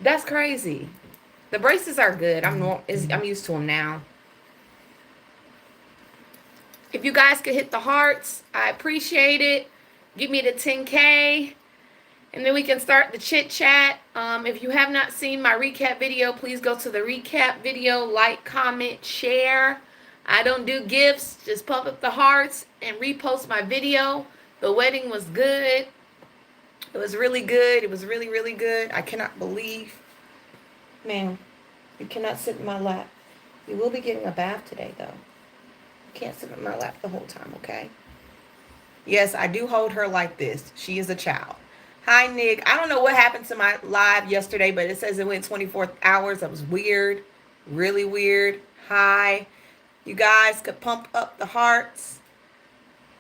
That's crazy. The braces are good. I'm used to them now. If you guys could hit the hearts, I appreciate it. Give me the 10K. And then we can start the chit chat. If you have not seen my recap video, please go to the recap video, like, comment, share. I don't do gifts, just pump up the hearts and repost my video. The wedding was good. It was really good. It was really, really good. I cannot believe. Ma'am, you cannot sit in my lap. You will be getting a bath today, though. You can't sit in my lap the whole time, okay? Yes, I do hold her like this. She is a child. Hi, Nick. I don't know what happened to my live yesterday, but it says it went 24 hours. That was weird. Really weird. Hi. You guys could pump up the hearts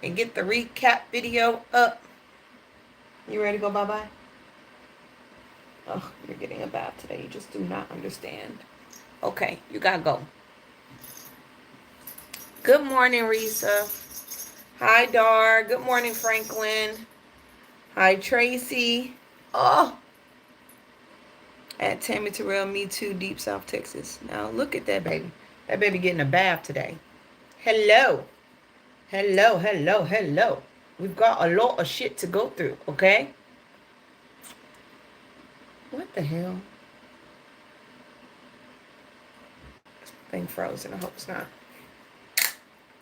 and get the recap video up. You ready to go bye-bye? Oh, you're getting a bath today. You just do not understand. Okay, you gotta go. Good morning, Risa. Hi, Dar. Good morning, Franklin. Hi, Tracy. Oh. At Tammy Terrell, me too, Deep South Texas. Now, look at that baby. That baby getting a bath today. Hello. Hello, hello, hello. We've got a lot of shit to go through, okay? What the hell? This thing frozen. I hope it's not.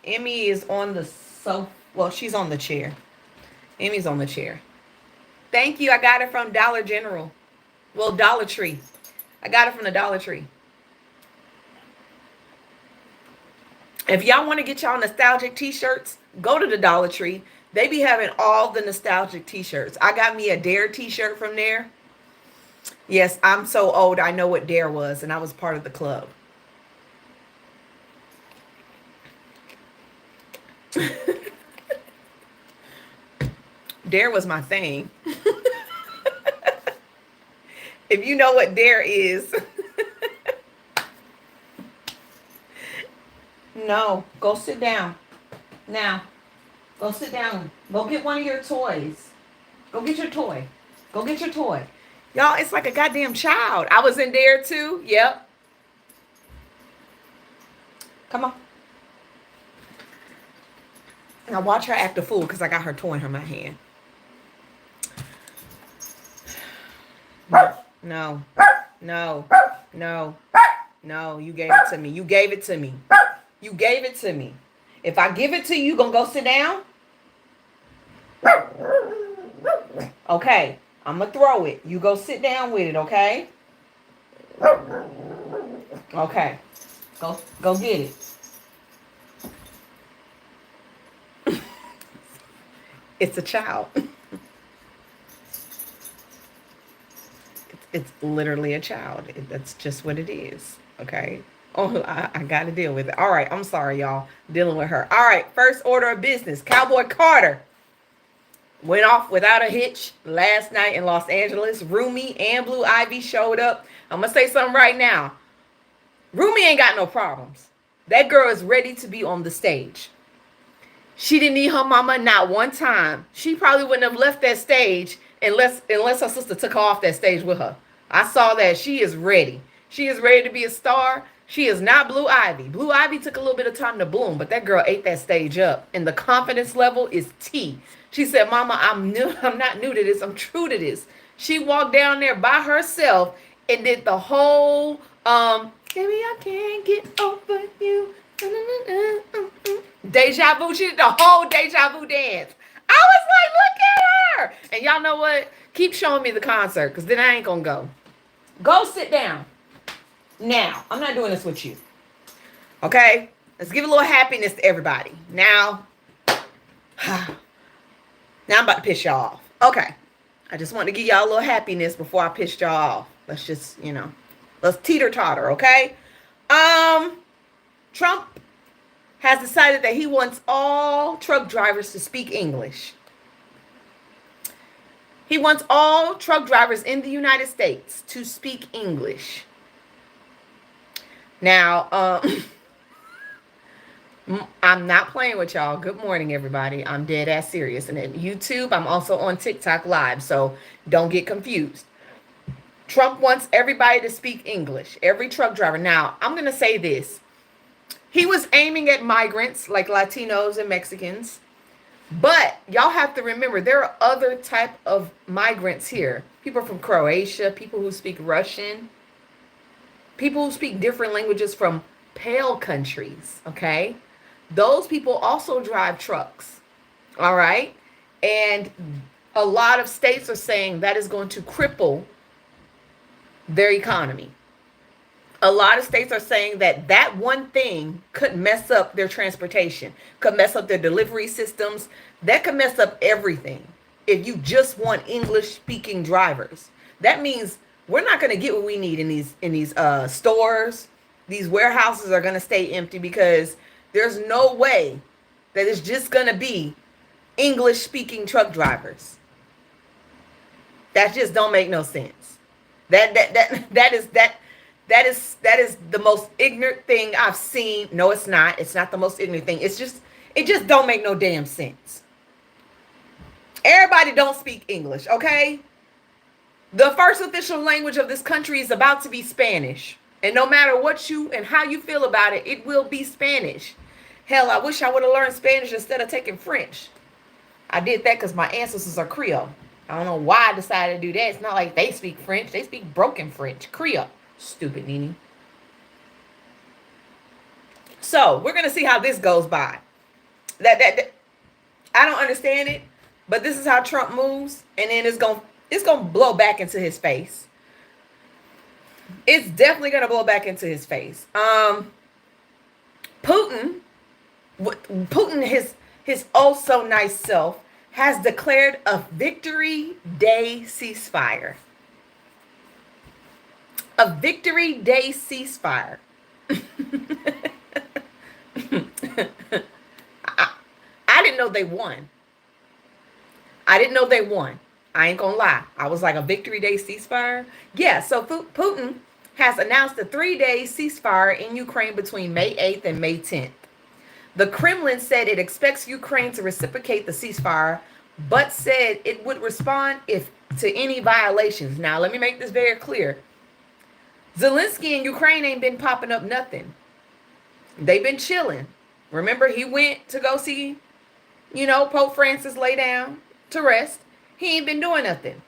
Emmy is on the sofa. Well, she's on the chair. Emmy's on the chair. Thank you. I got it from Dollar General. Well, Dollar Tree. I got it from the Dollar Tree. If y'all want to get y'all nostalgic t-shirts, go to the Dollar Tree. They be having all the nostalgic t-shirts. I got me a Dare t-shirt from there. Yes, I'm so old. I know what Dare was, and I was part of the club. Dare was my thing. If you know what Dare is. No, go sit down. Now, go sit down. Go get one of your toys. Go get your toy. Go get your toy. Y'all, it's like a goddamn child. I was in Dare too. Yep. Come on. Now watch her act a fool because I got her toy in my hand. No. No. No. No. You gave it to me. You gave it to me. You gave it to me. If I give it to you, you gonna go sit down? Okay. I'm gonna throw it. You go sit down with it, okay? Okay. Go get it. It's a child. It's literally a child. That's just what it is. Okay. Oh, I got to deal with it. All right. I'm sorry, y'all. Dealing with her. All right. First order of business. Cowboy Carter went off without a hitch last night in Los Angeles. Rumi and Blue Ivy showed up. I'm going to say something right now. Rumi ain't got no problems. That girl is ready to be on the stage. She didn't need her mama not one time. She probably wouldn't have left that stage unless her sister took her off that stage with her. I saw that. She is ready. She is ready to be a star. She is not Blue Ivy. Blue Ivy took a little bit of time to bloom, but that girl ate that stage up. And the confidence level is T. She said, Mama, I'm not new to this. I'm true to this. She walked down there by herself and did the whole, baby, I can't get over you. Deja vu. She did the whole deja vu dance. I was like, look at her. And y'all know what? Keep showing me the concert because then I ain't going to go. Go sit down. Now, I'm not doing this with you. Okay? Let's give a little happiness to everybody. Now I'm about to piss y'all off. Okay. I just want to give y'all a little happiness before I piss y'all off. Let's just, let's teeter-totter, okay? Trump has decided that he wants all truck drivers to speak English. He wants all truck drivers in the United States to speak English. Now, I'm not playing with y'all. Good morning, everybody. I'm dead ass serious. And at YouTube, I'm also on TikTok Live, so don't get confused. Trump wants everybody to speak English, every truck driver. Now, I'm going to say this. He was aiming at migrants like Latinos and Mexicans. But y'all have to remember, there are other type of migrants here. People from Croatia, people who speak Russian, people who speak different languages from pale countries, okay? Those people also drive trucks, all right? And a lot of states are saying that is going to cripple their economy. A lot of states are saying that that one thing could mess up their transportation, could mess up their delivery systems. That could mess up everything if you just want English speaking drivers. That means we're not going to get what we need in these stores. These warehouses are going to stay empty because there's no way that it's just going to be English speaking truck drivers. That just don't make no sense. That is the most ignorant thing I've seen. No, it's not. It's not the most ignorant thing. It just don't make no damn sense. Everybody don't speak English, okay? The first official language of this country is about to be Spanish. And no matter what you and how you feel about it, it will be Spanish. Hell, I wish I would have learned Spanish instead of taking French. I did that because my ancestors are Creole. I don't know why I decided to do that. It's not like they speak French. They speak broken French. Creole. Stupid Nene. So we're gonna see how this goes by. That I don't understand it, but this is how Trump moves, and then it's gonna blow back into his face. It's definitely gonna blow back into his face. Putin, his oh so nice self, has declared a Victory Day ceasefire. A Victory Day ceasefire. I didn't know they won. I didn't know they won. I ain't gonna lie. I was like, a Victory Day ceasefire? Yeah, so Putin has announced a 3-day ceasefire in Ukraine between May 8th and May 10th. The Kremlin said it expects Ukraine to reciprocate the ceasefire, but said it would respond to any violations. Now, let me make this very clear. Zelensky in Ukraine ain't been popping up nothing. They've been chilling. Remember, he went to go see, Pope Francis lay down to rest. He ain't been doing nothing.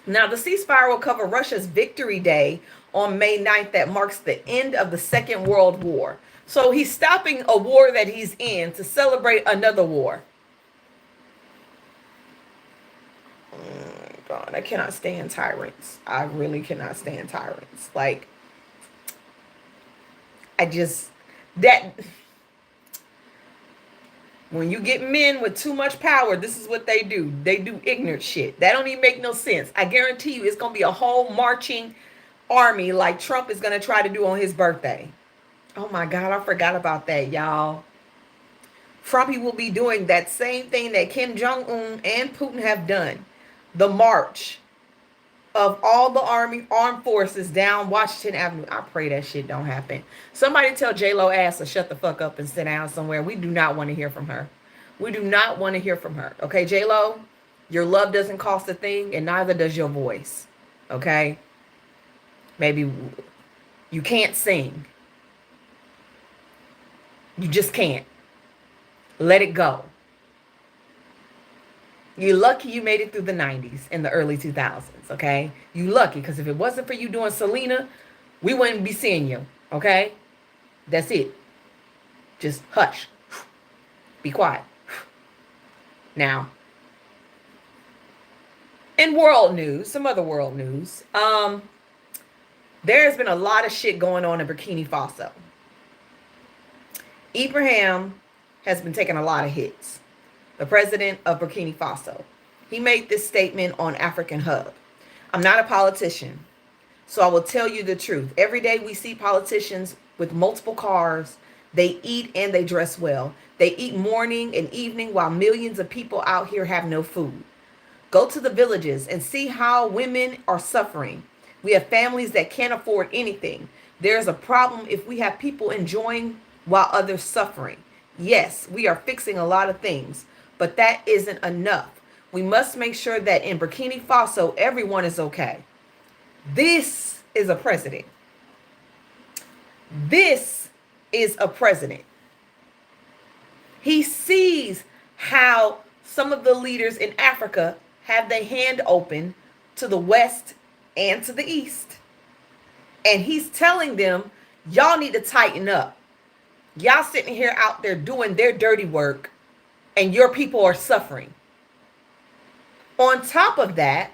Now, the ceasefire will cover Russia's Victory Day on May 9th that marks the end of the Second World War. So he's stopping a war that he's in to celebrate another war. God, I cannot stand tyrants. I really cannot stand tyrants. Like, when you get men with too much power, this is what they do. They do ignorant shit. That don't even make no sense. I guarantee you it's going to be a whole marching army like Trump is going to try to do on his birthday. Oh my God, I forgot about that, y'all. Trumpy will be doing that same thing that Kim Jong-un and Putin have done. The march of all the armed forces down Washington Avenue. I pray that shit don't happen. Somebody tell J-Lo ass to shut the fuck up and sit down somewhere. We do not want to hear from her. We do not want to hear from her. Okay, J-Lo, your love doesn't cost a thing, and neither does your voice. Okay? Maybe you can't sing. You just can't. Let it go. You're lucky you made it through the 90s and the early 2000s, okay? You lucky, because if it wasn't for you doing Selena, we wouldn't be seeing you, okay? That's it. Just hush. Be quiet. Now, in world news, some other world news, there's been a lot of shit going on in Burkina Faso. Ibrahim has been taking a lot of hits. The president of Burkina Faso. He made this statement on African Hub. I'm not a politician, so I will tell you the truth. Every day we see politicians with multiple cars. They eat and they dress well. They eat morning and evening while millions of people out here have no food. Go to the villages and see how women are suffering. We have families that can't afford anything. There's a problem if we have people enjoying while others suffering. Yes, we are fixing a lot of things, but that isn't enough. We must make sure that in Burkina Faso, everyone is okay. This is a president. This is a president. He sees how some of the leaders in Africa have their hand open to the West and to the East. And he's telling them, y'all need to tighten up. Y'all sitting here out there doing their dirty work, and your people are suffering. On top of that,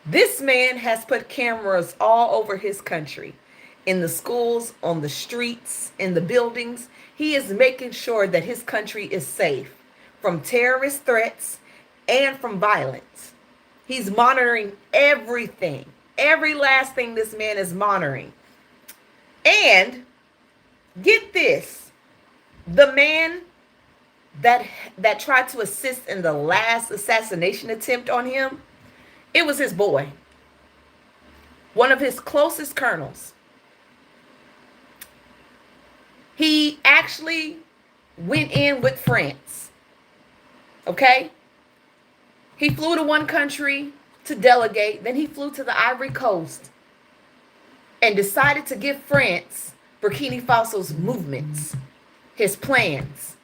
this man has put cameras all over his country, in the schools, on the streets, in the buildings. He is making sure that his country is safe from terrorist threats and from violence. He's monitoring everything. Every last thing this man is monitoring. And get this, the man that tried to assist in the last assassination attempt on him, it was his boy, one of his closest colonels. He actually went in with France. Okay? He flew to one country to delegate. Then he flew to the Ivory Coast and decided to give France Burkina Faso's movements, his plans.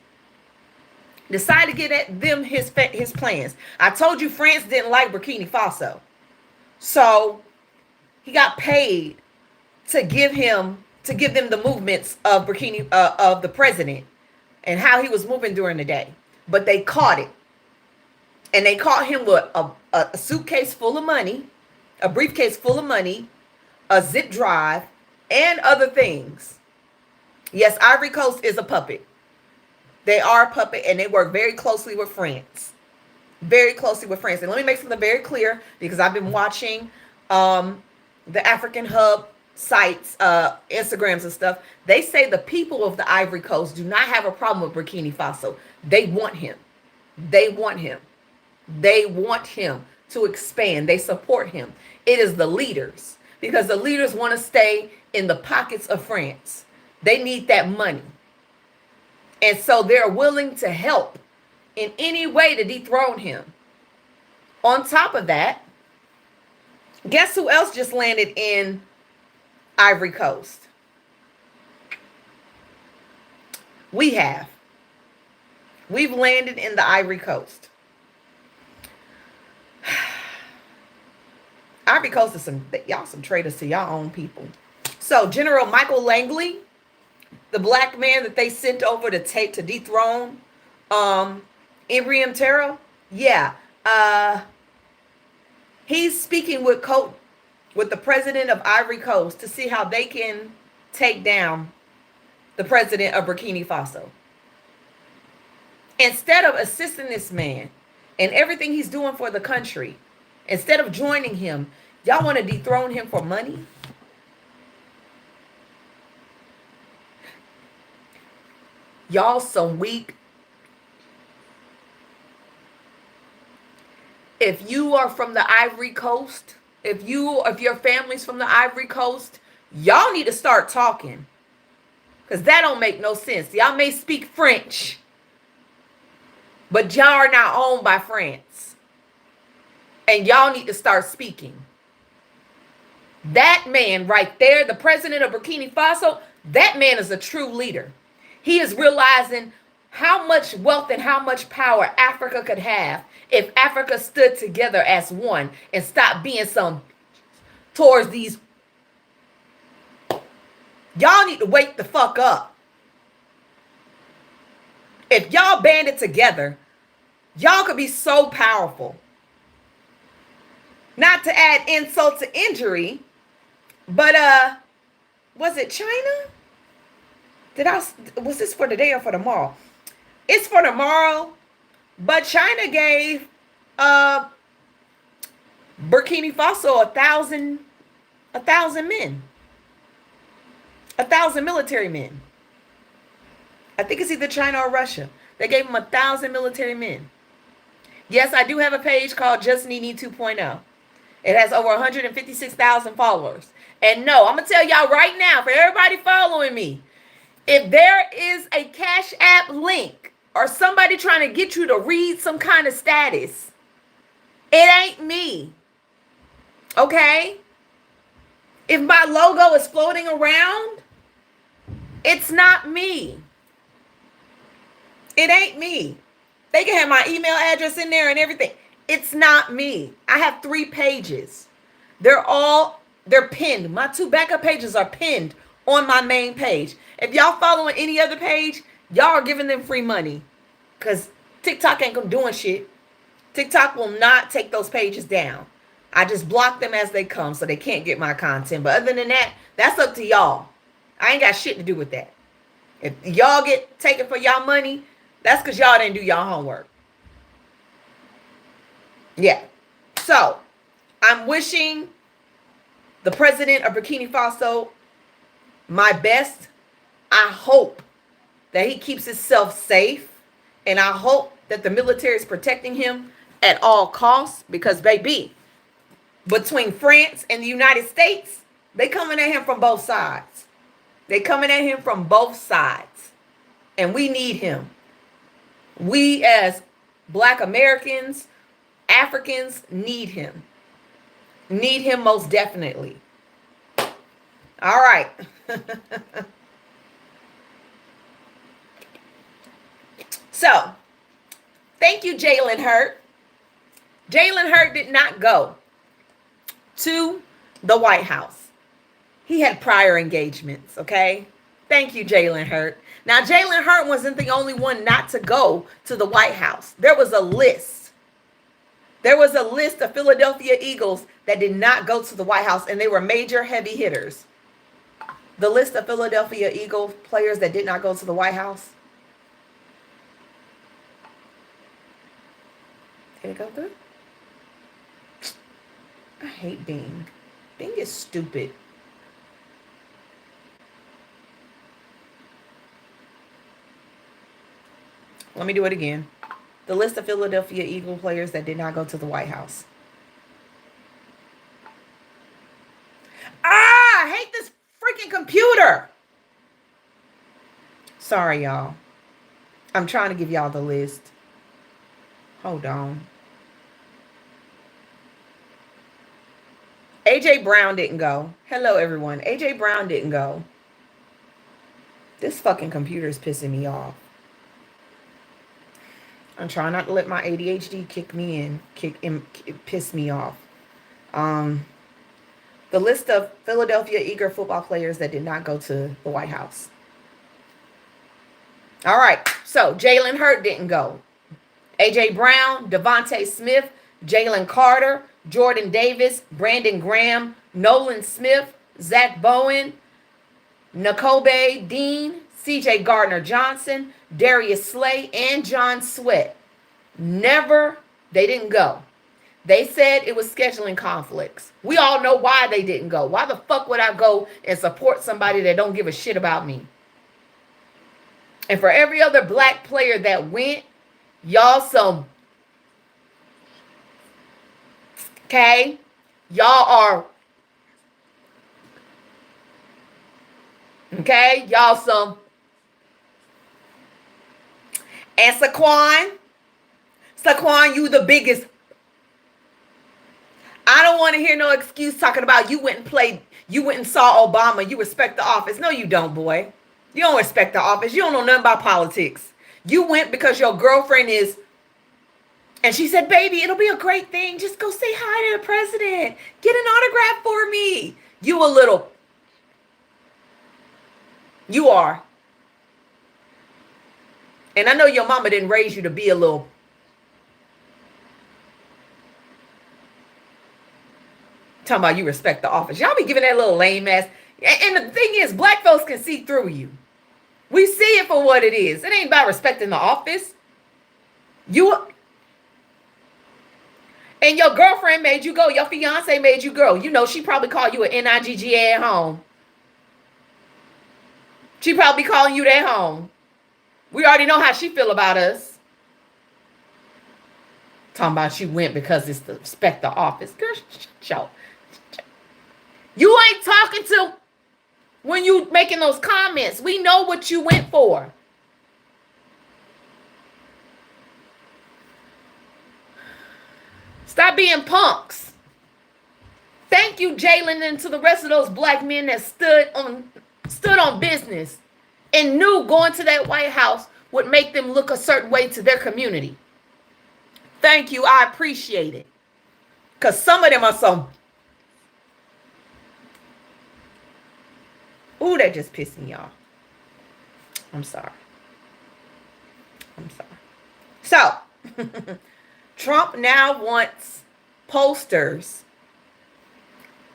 Decided to get at them his plans. I told you France didn't like Burkina Faso. So he got paid to give them the movements of of the president and how he was moving during the day. But they caught it. And they caught him with a suitcase full of money, a briefcase full of money, a zip drive, and other things. Yes, Ivory Coast is a puppet. They are a puppet, and they work very closely with France. Very closely with France. And let me make something very clear, because I've been watching the African Hub sites, Instagrams and stuff. They say the people of the Ivory Coast do not have a problem with Burkina Faso. They want him. They want him. They want him to expand. They support him. It is the leaders, because the leaders want to stay in the pockets of France. They need that money. And so they're willing to help in any way to dethrone him. On top of that, guess who else just landed in Ivory Coast? We have. We've landed in the Ivory Coast. Ivory Coast is some traitors to y'all own people. So General Michael Langley, the black man that they sent over to dethrone Ibrahim Traoré, he's speaking with the president of Ivory Coast to see how they can take down the president of Burkina Faso. Instead of assisting this man and everything he's doing for the country, instead of joining him, y'all want to dethrone him for money? Y'all some weak. If you are from the Ivory Coast, if your family's from the Ivory Coast, y'all need to start talking. Because that don't make no sense. Y'all may speak French, but y'all are not owned by France. And y'all need to start speaking. That man right there, the president of Burkina Faso, that man is a true leader. He is realizing how much wealth and how much power Africa could have if Africa stood together as one and stopped being some towards these. Y'all need to wake the fuck up. If y'all banded together, y'all could be so powerful. Not to add insult to injury, but was it China? Was this for today or for tomorrow? It's for tomorrow, but China gave Burkina Faso 1,000 men, 1,000 military men. I think it's either China or Russia. They gave them 1,000 military men. Yes, I do have a page called Just Nene 2.0. It has over 156,000 followers. And no, I'm going to tell y'all right now, for everybody following me, if there is a Cash App link or somebody trying to get you to read some kind of status, it ain't me. Okay? If my logo is floating around, it's not me. It ain't me. They can have my email address in there and everything. It's not me. I have 3 pages. They're pinned. My 2 backup pages are pinned on my main page. If y'all following any other page, y'all are giving them free money. Because TikTok ain't gonna doing shit. TikTok will not take those pages down. I just block them as they come so they can't get my content. But other than that, that's up to y'all. I ain't got shit to do with that. If y'all get taken for y'all money, that's because y'all didn't do y'all homework. Yeah. So, I'm wishing the president of Burkina Faso my best. I hope that he keeps himself safe. And I hope that the military is protecting him at all costs. Because, baby, between France and the United States, they coming at him from both sides. They coming at him from both sides. And we need him. We as Black Americans, Africans, need him. Need him most definitely. All right. So, thank you, Jalen Hurt. Jalen Hurt did not go to the White House. He had prior engagements, okay? Thank you, Jalen Hurt. Now, Jalen Hurt wasn't the only one not to go to the White House. There was a list. There was a list of Philadelphia Eagles that did not go to the White House, and they were major heavy hitters. The list of Philadelphia Eagle players that did not go to the White House. Did it go through? I hate Bing. Bing is stupid. Let me do it again. The list of Philadelphia Eagle players that did not go to the White House. I hate this freaking computer. Sorry, y'all. I'm trying to give y'all the list. Hold on. AJ Brown didn't go. Hello, everyone. AJ Brown didn't go. This fucking computer is pissing me off. I'm trying not to let my ADHD kick piss me off. The list of Philadelphia Eagle football players that did not go to the White House. All right. So Jalen Hurt didn't go. AJ Brown, Devontae Smith, Jalen Carter, Jordan Davis, Brandon Graham, Nolan Smith, Zach Bowen, Nakobe Dean, CJ Gardner-Johnson, Darius Slay, and John Sweat. They didn't go. They said it was scheduling conflicts. We all know why they didn't go. Why the fuck would I go and support somebody that don't give a shit about me? And for every other Black player that went, y'all some... Okay? Y'all are... Okay? Y'all some... And Saquon, you the biggest. I don't want to hear no excuse talking about you went and saw Obama, you respect the office. No, you don't, boy. You don't respect the office. You don't know nothing about politics. You went because your girlfriend is, and she said, baby, it'll be a great thing. Just go say hi to the president. Get an autograph for me. You a little. You are. And I know your mama didn't raise you to be a little. Talking about you respect the office. Y'all be giving that little lame ass. And the thing is, Black folks can see through you. We see it for what it is. It ain't about respecting the office. And your girlfriend made you go. Your fiance made you go. You know, she probably called you an NIGGA at home. She probably calling you at home. We already know how she feel about us. Talking about she went because it's to respect the office. Girl, show. You ain't talking to when you making those comments. We know what you went for. Stop being punks. Thank you, Jalen, and to the rest of those black men that stood on business and knew going to that White House would make them look a certain way to their community. Thank you. I appreciate it. Because some of them are some. Ooh, that just pissed me off. I'm sorry. So, Trump now wants pollsters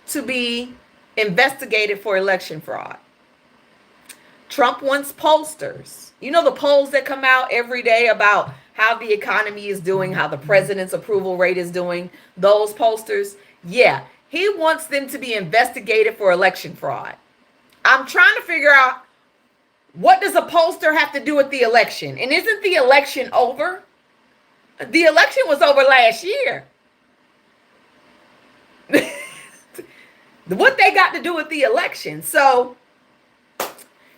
to be investigated for election fraud. Trump wants pollsters. You know the polls that come out every day about how the economy is doing, how the president's approval rate is doing, those pollsters? Yeah, he wants them to be investigated for election fraud. I'm trying to figure out, what does a pollster have to do with the election? And isn't the election over? The election was over last year. What they got to do with the election? So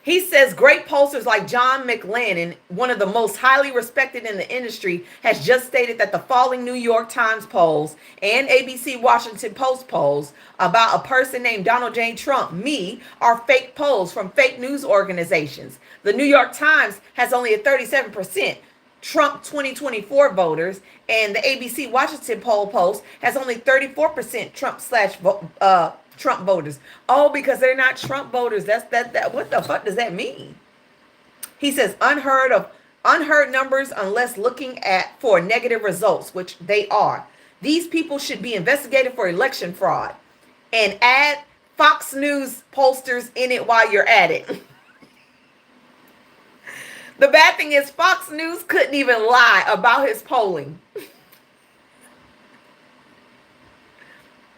he says great pollsters like John McLennan, one of the most highly respected in the industry, has just stated that the following New York Times polls and ABC Washington Post polls about a person named Donald J. Trump, me, are fake polls from fake news organizations. The New York Times has only a 37% Trump 2024 voters, and the ABC Washington poll post has only 34% Trump voters. Oh, because they're not Trump voters. That what the fuck does that mean? He says unheard numbers unless looking at for negative results, which they are. These people should be investigated for election fraud, and add Fox News pollsters in it while you're at it. The bad thing is Fox News couldn't even lie about his polling.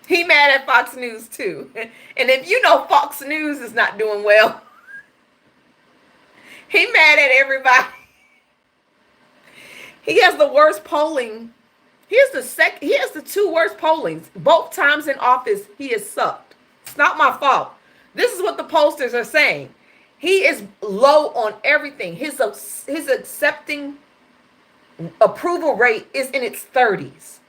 He mad at Fox News too. And if you know Fox News is not doing well, he mad at everybody. He has the worst polling. He has the two worst pollings. Both times in office, he has sucked. It's not my fault. This is what the pollsters are saying. He is low on everything. His accepting approval rate is in its 30s.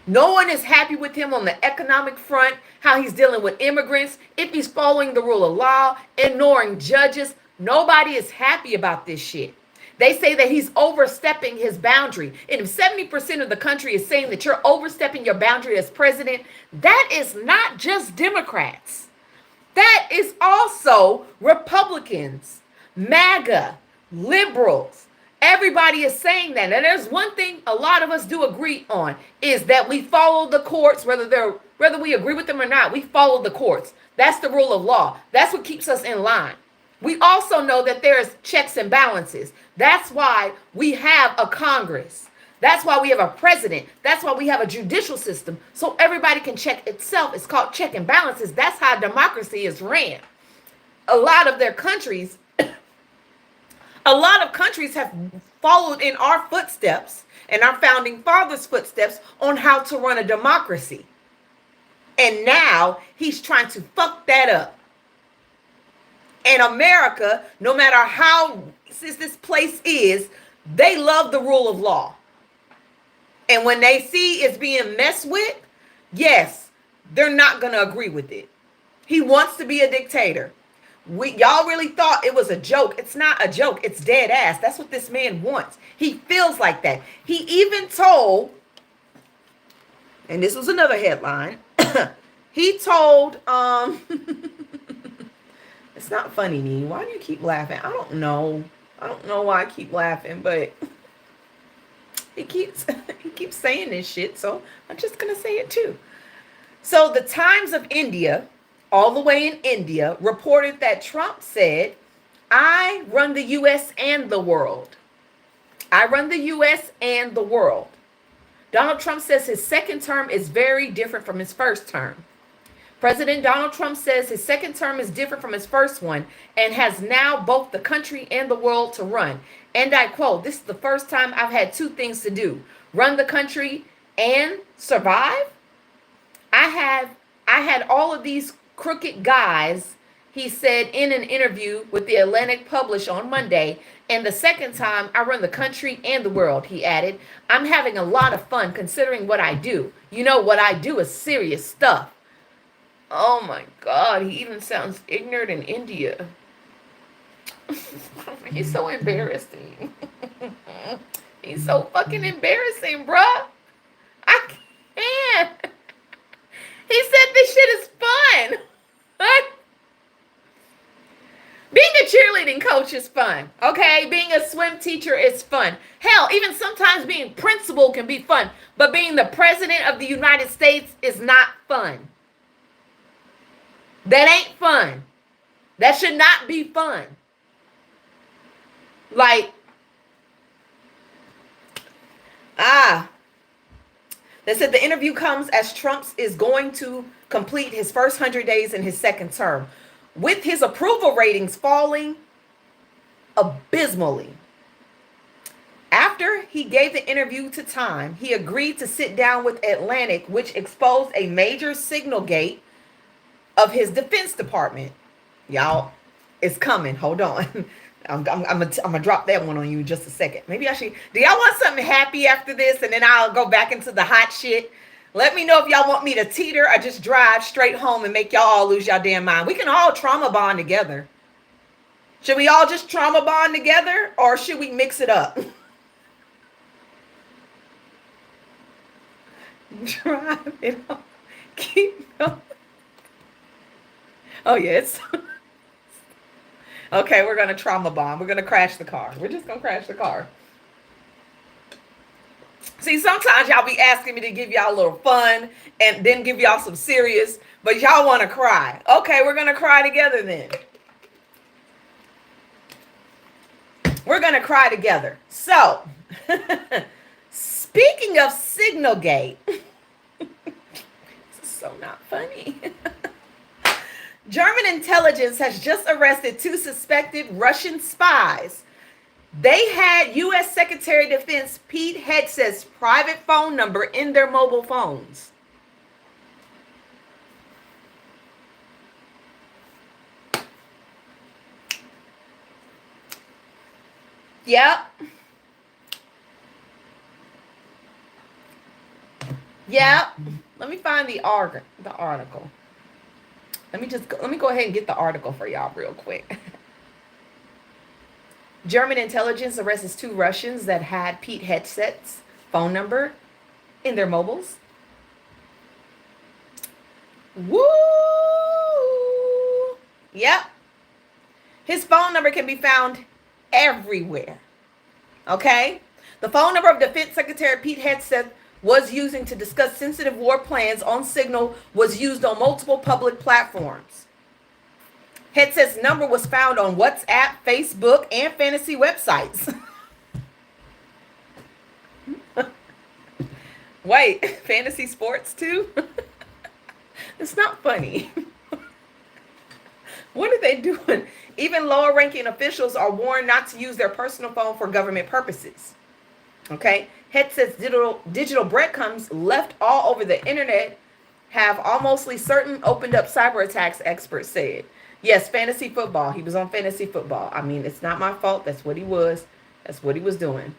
No one is happy with him on the economic front, how he's dealing with immigrants, if he's following the rule of law, ignoring judges. Nobody is happy about this shit. They say that he's overstepping his boundary. And if 70% of the country is saying that you're overstepping your boundary as president, that is not just Democrats. That is also Republicans, MAGA, liberals. Everybody is saying that. And there's one thing a lot of us do agree on, is that we follow the courts, whether we agree with them or not. We follow the courts. That's the rule of law. That's what keeps us in line. We also know that there's checks and balances. That's why we have a Congress. That's why we have a president. That's why we have a judicial system, so everybody can check itself. It's called check and balances. That's how democracy is ran. A lot of countries have followed in our footsteps and our founding fathers' footsteps on how to run a democracy. And now he's trying to fuck that up. And America, no matter how this place is, they love the rule of law. And when they see it's being messed with, yes, they're not going to agree with it. He wants to be a dictator. Y'all really thought it was a joke. It's not a joke. It's dead ass. That's what this man wants. He feels like that. He even told, and this was another headline, he told, it's not funny, Nee. Why do you keep laughing? I don't know why I keep laughing, but he keeps saying this shit, so I'm just gonna say it too. So the Times of India, all the way in India, reported that Trump said, I run the U.S. and the world. I run the U.S. and the world. Donald Trump says his second term is very different from his first term. President Donald Trump says his second term is different from his first one and has now both the country and the world to run. And I quote, this is the first time I've had two things to do: run the country and survive. I had all of these crooked guys, he said in an interview with the Atlantic Publish on Monday. And the second time I run the country and the world, he added. I'm having a lot of fun considering what I do. You know, what I do is serious stuff. Oh my God, he even sounds ignorant in India. He's so embarrassing. He's so fucking embarrassing, bruh. I can't. He said this shit is fun. Being a cheerleading coach is fun, okay? Being a swim teacher is fun. Hell, even sometimes being principal can be fun. But being the president of the United States is not fun. That ain't fun. That should not be fun. Like, they said the interview comes as Trump is going to complete his first 100 days in his second term, with his approval ratings falling abysmally. After he gave the interview to Time, he agreed to sit down with Atlantic, which exposed a major signal gate of his Defense Department. Y'all, it's coming. Hold on. I'm gonna drop that one on you in just a second. Maybe I should. Do y'all want something happy after this, and then I'll go back into the hot shit? Let me know if y'all want me to teeter or just drive straight home and make y'all all lose y'all damn mind. We can all trauma bond together. Should we all just trauma bond together, or should we mix it up? Drive it on. Keep going. Oh yeah, it's okay. We're gonna trauma bond. We're gonna crash the car. We're just gonna crash the car. See, sometimes y'all be asking me to give y'all a little fun and then give y'all some serious, but y'all want to cry. Okay, we're gonna cry together then. We're gonna cry together. So, speaking of Signalgate, this is so not funny. German intelligence has just arrested 2 suspected Russian spies. They had U.S. Secretary of Defense Pete Hegseth's private phone number in their mobile phones. Yep. Yep. Let me find the article. Let me go ahead and get the article for y'all real quick. German intelligence arrests 2 Russians that had Pete Hegseth's phone number in their mobiles. Woo! Yep. His phone number can be found everywhere. Okay? The phone number of Defense Secretary Pete Hegseth was using to discuss sensitive war plans on Signal was used on multiple public platforms. Hegseth's number was found on WhatsApp, Facebook, and fantasy websites. Wait, fantasy sports too? It's not funny. What are they doing? Even lower-ranking officials are warned not to use their personal phone for government purposes. Okay? Hegseth's digital breadcrumbs left all over the internet have almost certain opened up cyber attacks, experts said. Yes, fantasy football. He was on fantasy football. I mean, it's not my fault. That's what he was. That's what he was doing.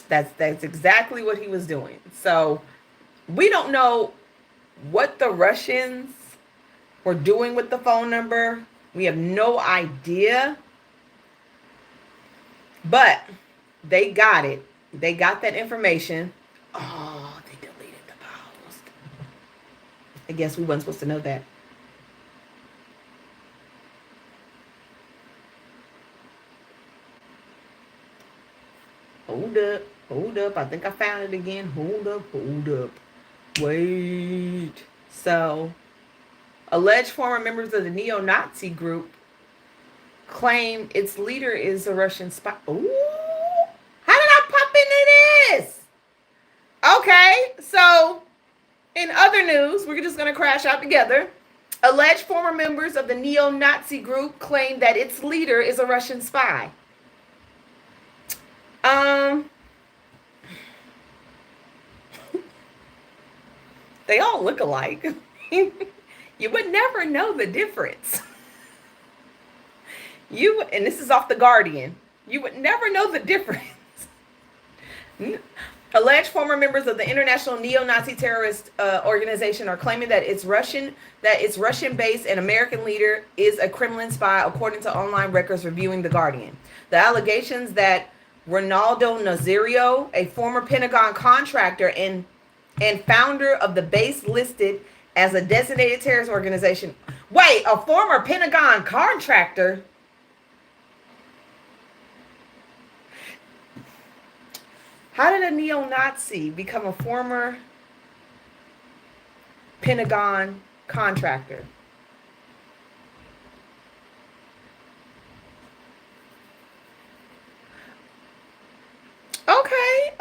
That's exactly what he was doing. So we don't know what the Russians were doing with the phone number. We have no idea. But they got it. They got that information. Oh, they deleted the post. I guess we weren't supposed to know that. Hold up. I think I found it again. Hold up. Wait. So, alleged former members of the neo-Nazi group claim its leader is a Russian spy. Ooh. How did I pop into this? Okay. So, in other news, we're just going to crash out together. Alleged former members of the neo-Nazi group claim that its leader is a Russian spy. They all look alike. You would never know the difference. And this is off The Guardian. You would never know the difference. Alleged former members of the international neo-Nazi terrorist organization are claiming that its Russian-based and American leader is a Kremlin spy, according to online records reviewing The Guardian. The allegations that Ronaldo Nazario, a former Pentagon contractor and founder of the base listed as a designated terrorist organization. Wait, a former Pentagon contractor? How did a neo-Nazi become a former Pentagon contractor? Okay,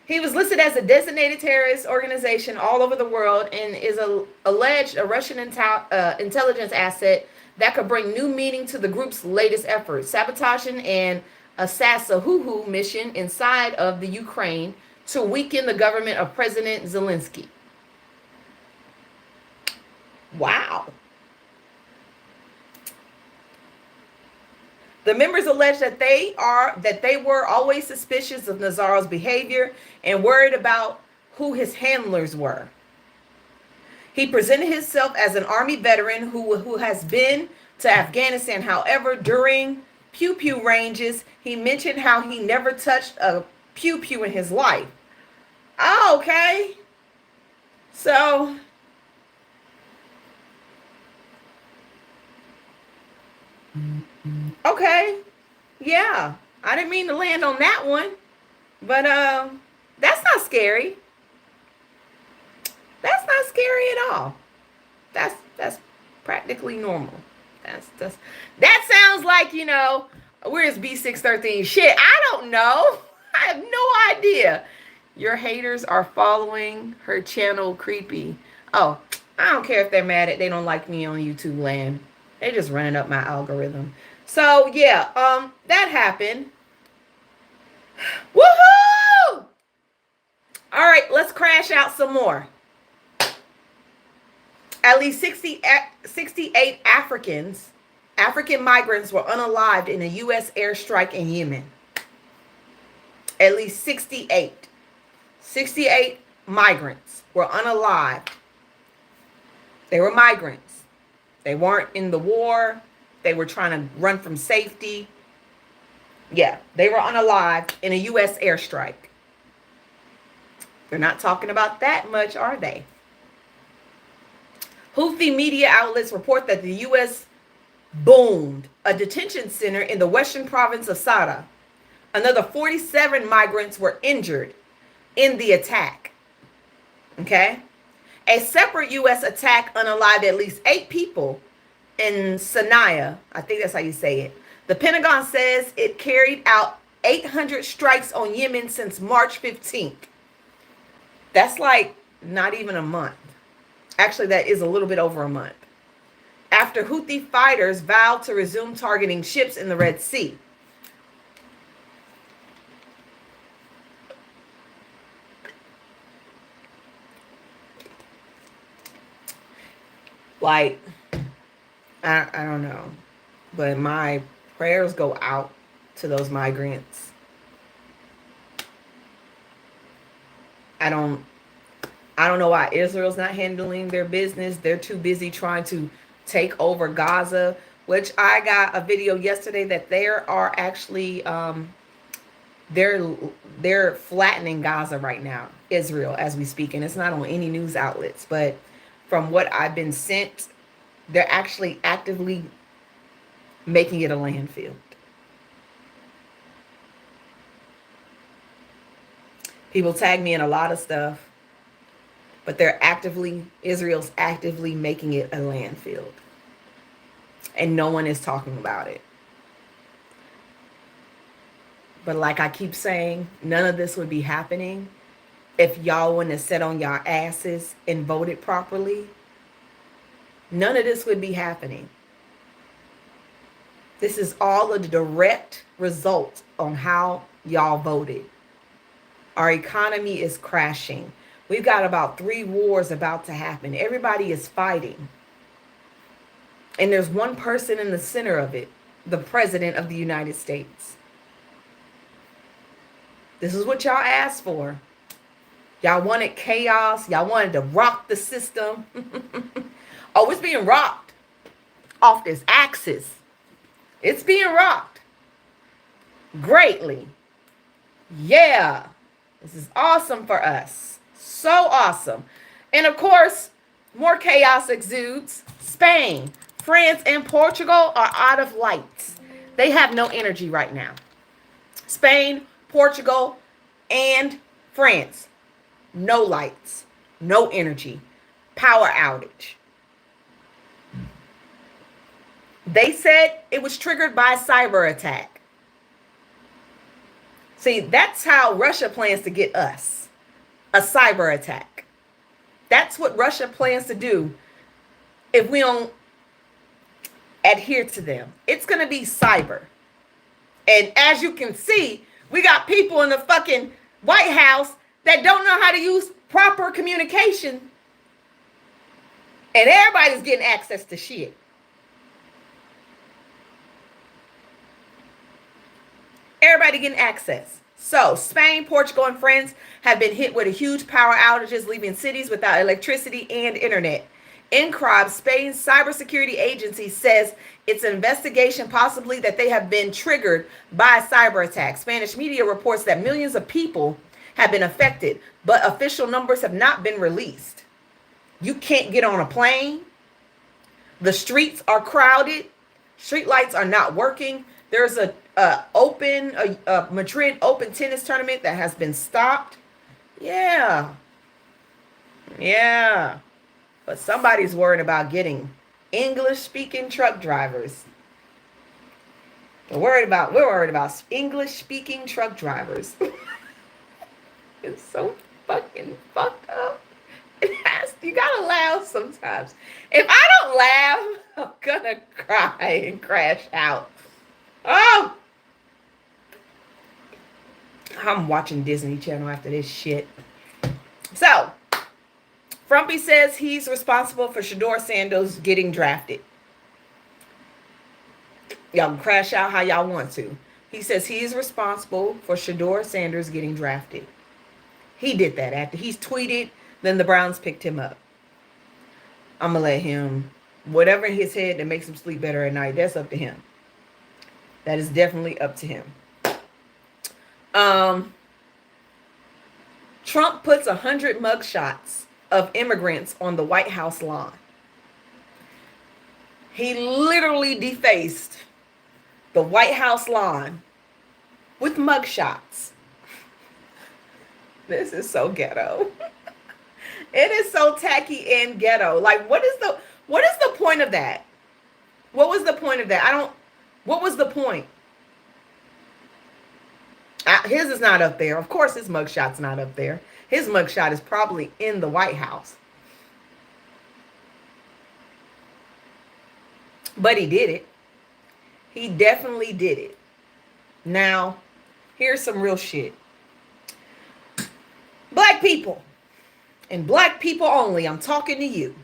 he was listed as a designated terrorist organization all over the world and is alleged a Russian intelligence asset that could bring new meaning to the group's latest efforts, sabotaging and Assassahoo mission inside of the Ukraine to weaken the government of President Zelensky. Wow. The members allege that they were always suspicious of Nazar's behavior and worried about who his handlers were. He presented himself as an army veteran who has been to Afghanistan. However, during pew-pew ranges, he mentioned how he never touched a pew-pew in his life. Oh, okay. So, okay. Yeah. I didn't mean to land on that one. But that's not scary. That's not scary at all. That's practically normal. That sounds like, you know, where's B613? Shit, I don't know. I have no idea. Your haters are following her channel creepy. Oh, I don't care if they're mad at, they don't like me on YouTube land. They just running up my algorithm. So yeah, that happened. Woohoo! All right, let's crash out some more. At least 68 African migrants were unalived in a U.S. airstrike in Yemen. At least 68 migrants were unalived. They were migrants. They weren't in the war. They were trying to run from safety. Yeah, they were unalived in a U.S. airstrike. They're not talking about that much, are they? Houthi media outlets report that the U.S. boomed a detention center in the western province of Sada. Another 47 migrants were injured in the attack. Okay? A separate U.S. attack unalived at least 8 people in Sana'a. I think that's how you say it. The Pentagon says it carried out 800 strikes on Yemen since March 15th. That's like not even a month. Actually, that is a little bit over a month. After Houthi fighters vowed to resume targeting ships in the Red Sea. Like, I don't know. But my prayers go out to those migrants. I don't know why Israel's not handling their business. They're too busy trying to take over Gaza, which I got a video yesterday that there are actually they're flattening Gaza right now, Israel, as we speak, and it's not on any news outlets, but from what I've been sent, they're actually actively making it a landfill. People tag me in a lot of stuff, but Israel's actively making it a landfill. And no one is talking about it. But like I keep saying, none of this would be happening if y'all wouldn't have sat on y'all asses and voted properly. None of this would be happening. This is all a direct result on how y'all voted. Our economy is crashing. We've got about 3 wars about to happen. Everybody is fighting. And there's one person in the center of it, the President of the United States. This is what y'all asked for. Y'all wanted chaos. Y'all wanted to rock the system. Oh, it's being rocked off this axis. It's being rocked greatly. Yeah. This is awesome for us. So awesome. And of course, more chaos exudes. Spain, France, and Portugal are out of lights. They have no energy right now. Spain, Portugal, and France. No lights. No energy. Power outage. They said it was triggered by a cyber attack. See, that's how Russia plans to get us. A cyber attack. That's what Russia plans to do if we don't adhere to them. It's going to be cyber. And as you can see, we got people in the fucking White House that don't know how to use proper communication. And everybody's getting access to shit. Everybody getting access. So Spain, Portugal, and France have been hit with a huge power outages, leaving cities without electricity and internet. INCRIB, Spain's cybersecurity agency, says it's an investigation possibly that they have been triggered by a cyber attack. Spanish media reports that millions of people have been affected, but official numbers have not been released. You can't get on a plane. The streets are crowded. Street lights are not working. There's a Madrid Open tennis tournament that has been stopped. Yeah. But somebody's worried about getting English-speaking truck drivers. We're worried about English-speaking truck drivers. It's so fucking fucked up. You gotta laugh sometimes. If I don't laugh, I'm gonna cry and crash out. Oh! I'm watching Disney Channel after this shit. So, Frumpy says he's responsible for Shador Sanders getting drafted. Y'all can crash out how y'all want to. He says he's responsible for Shador Sanders getting drafted. He did that after he's tweeted, then the Browns picked him up. I'm going to let him, whatever in his head that makes him sleep better at night, that's up to him. That is definitely up to him. Trump puts 100 mugshots of immigrants on the White House lawn. He literally defaced the White House lawn with mugshots. This is so ghetto. It is so tacky and ghetto. Like, what is the point of that? What was the point of that? What was the point? His is not up there. Of course, his mugshot's not up there. His mugshot is probably in the White House. But he did it. He definitely did it. Now, here's some real shit. Black people, and black people only, I'm talking to you.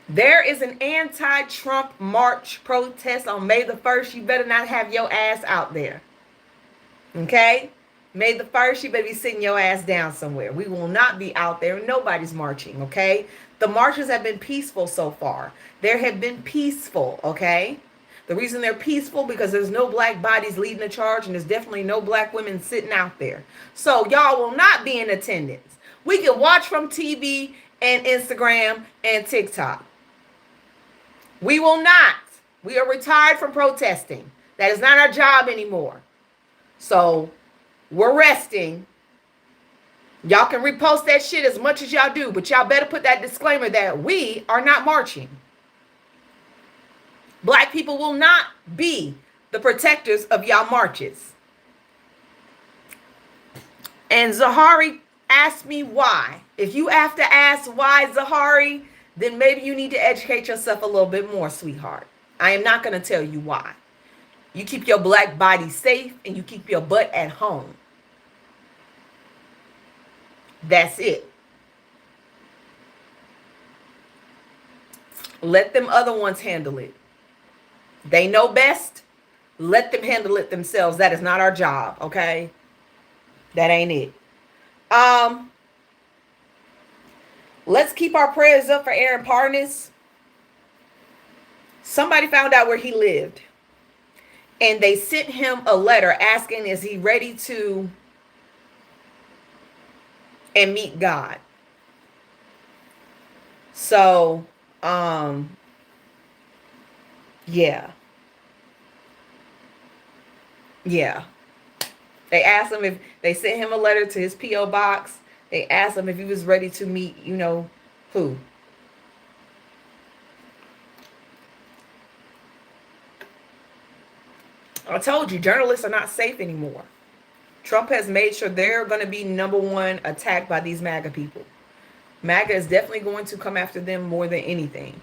There is an anti-Trump march protest on May the 1st. You better not have your ass out there. Okay? May the 1st, you better be sitting your ass down somewhere. We will not be out there. Nobody's marching, okay? The marches have been peaceful so far. There have been peaceful, okay? The reason they're peaceful because there's no black bodies leading the charge, and there's definitely no black women sitting out there. So y'all will not be in attendance. We can watch from TV and Instagram and TikTok. We will not. We are retired from protesting. That is not our job anymore. So we're resting. Y'all can repost that shit as much as y'all do, but y'all better put that disclaimer that we are not marching. Black people will not be the protectors of y'all marches. And Zahari asked me why. If you have to ask why, Zahari, then maybe you need to educate yourself a little bit more, sweetheart. I am not going to tell you why. You keep your black body safe and you keep your butt at home. That's it. Let them other ones handle it. They know best. Let them handle it themselves. That is not our job, okay? That ain't it. Let's keep our prayers up for Aaron Parnas. Somebody found out where he lived, and they sent him a letter asking, is he ready to and meet God? So, yeah. They asked him if they sent him a letter to his P.O. box. They asked him if he was ready to meet, who? I told you, journalists are not safe anymore. Trump has made sure they're going to be number one attacked by these MAGA people. MAGA is definitely going to come after them more than anything.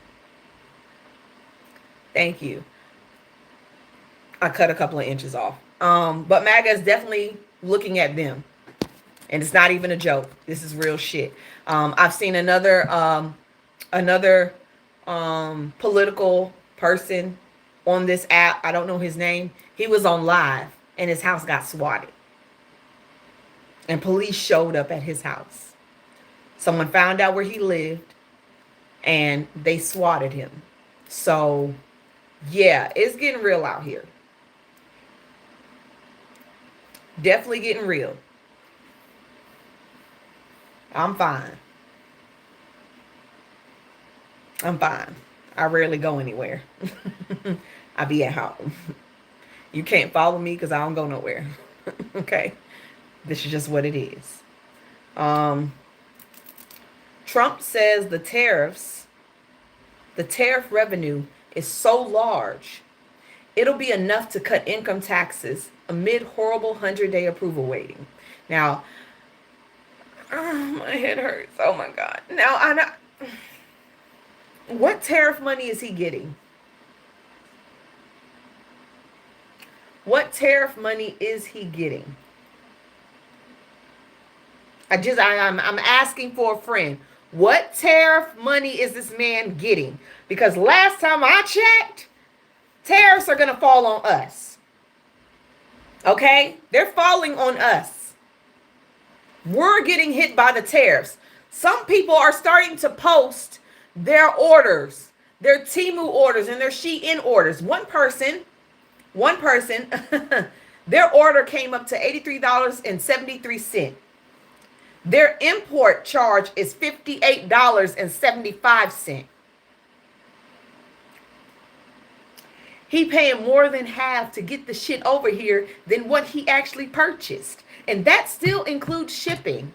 Thank you. I cut a couple of inches off. But MAGA is definitely looking at them. And it's not even a joke. This is real shit. I've seen another political person on this app. I don't know his name. He was on live and his house got swatted. And police showed up at his house. Someone found out where he lived and they swatted him. So, yeah, it's getting real out here. Definitely getting real. I'm fine. I rarely go anywhere. I be at home. You can't follow me because I don't go nowhere. Okay? This is just what it is. Trump says the tariff revenue is so large, it'll be enough to cut income taxes amid horrible 100-day approval waiting. Now, my head hurts. Oh my God. Now, what tariff money is he getting? What tariff money is he getting? I'm asking for a friend. What tariff money is this man getting? Because last time I checked, tariffs are going to fall on us. Okay? They're falling on us. We're getting hit by the tariffs. Some people are starting to post their orders, their Temu orders and their Shein orders. One person, their order came up to $83.73. Their import charge is $58.75. He paying more than half to get the shit over here than what he actually purchased. And that still includes shipping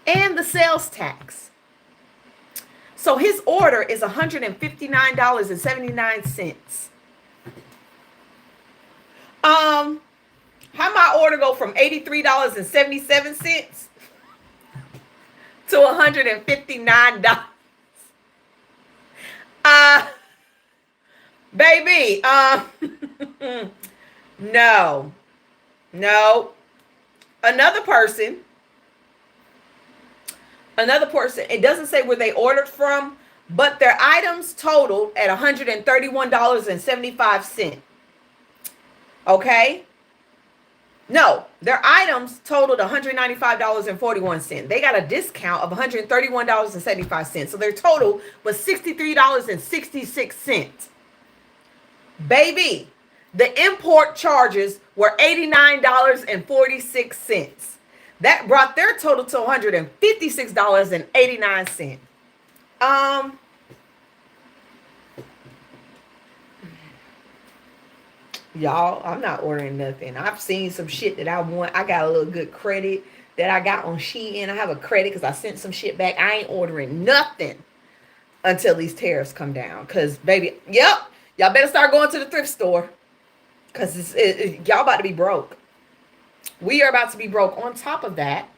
and the sales tax. So his order is $159.79. How my order go from $83.77 to $159? Baby, no. Another person, it doesn't say where they ordered from, but their items totaled at $131.75. Okay? No, their items totaled $195.41. They got a discount of $131.75. So their total was $63.66. Baby, the import charges were $89.46. That brought their total to $156.89. Y'all, I'm not ordering nothing. I've seen some shit that I want. I got a little good credit that I got on Shein. I have a credit because I sent some shit back. I ain't ordering nothing until these tariffs come down. Because, baby, y'all better start going to the thrift store. Because y'all about to be broke. We are about to be broke. On top of that,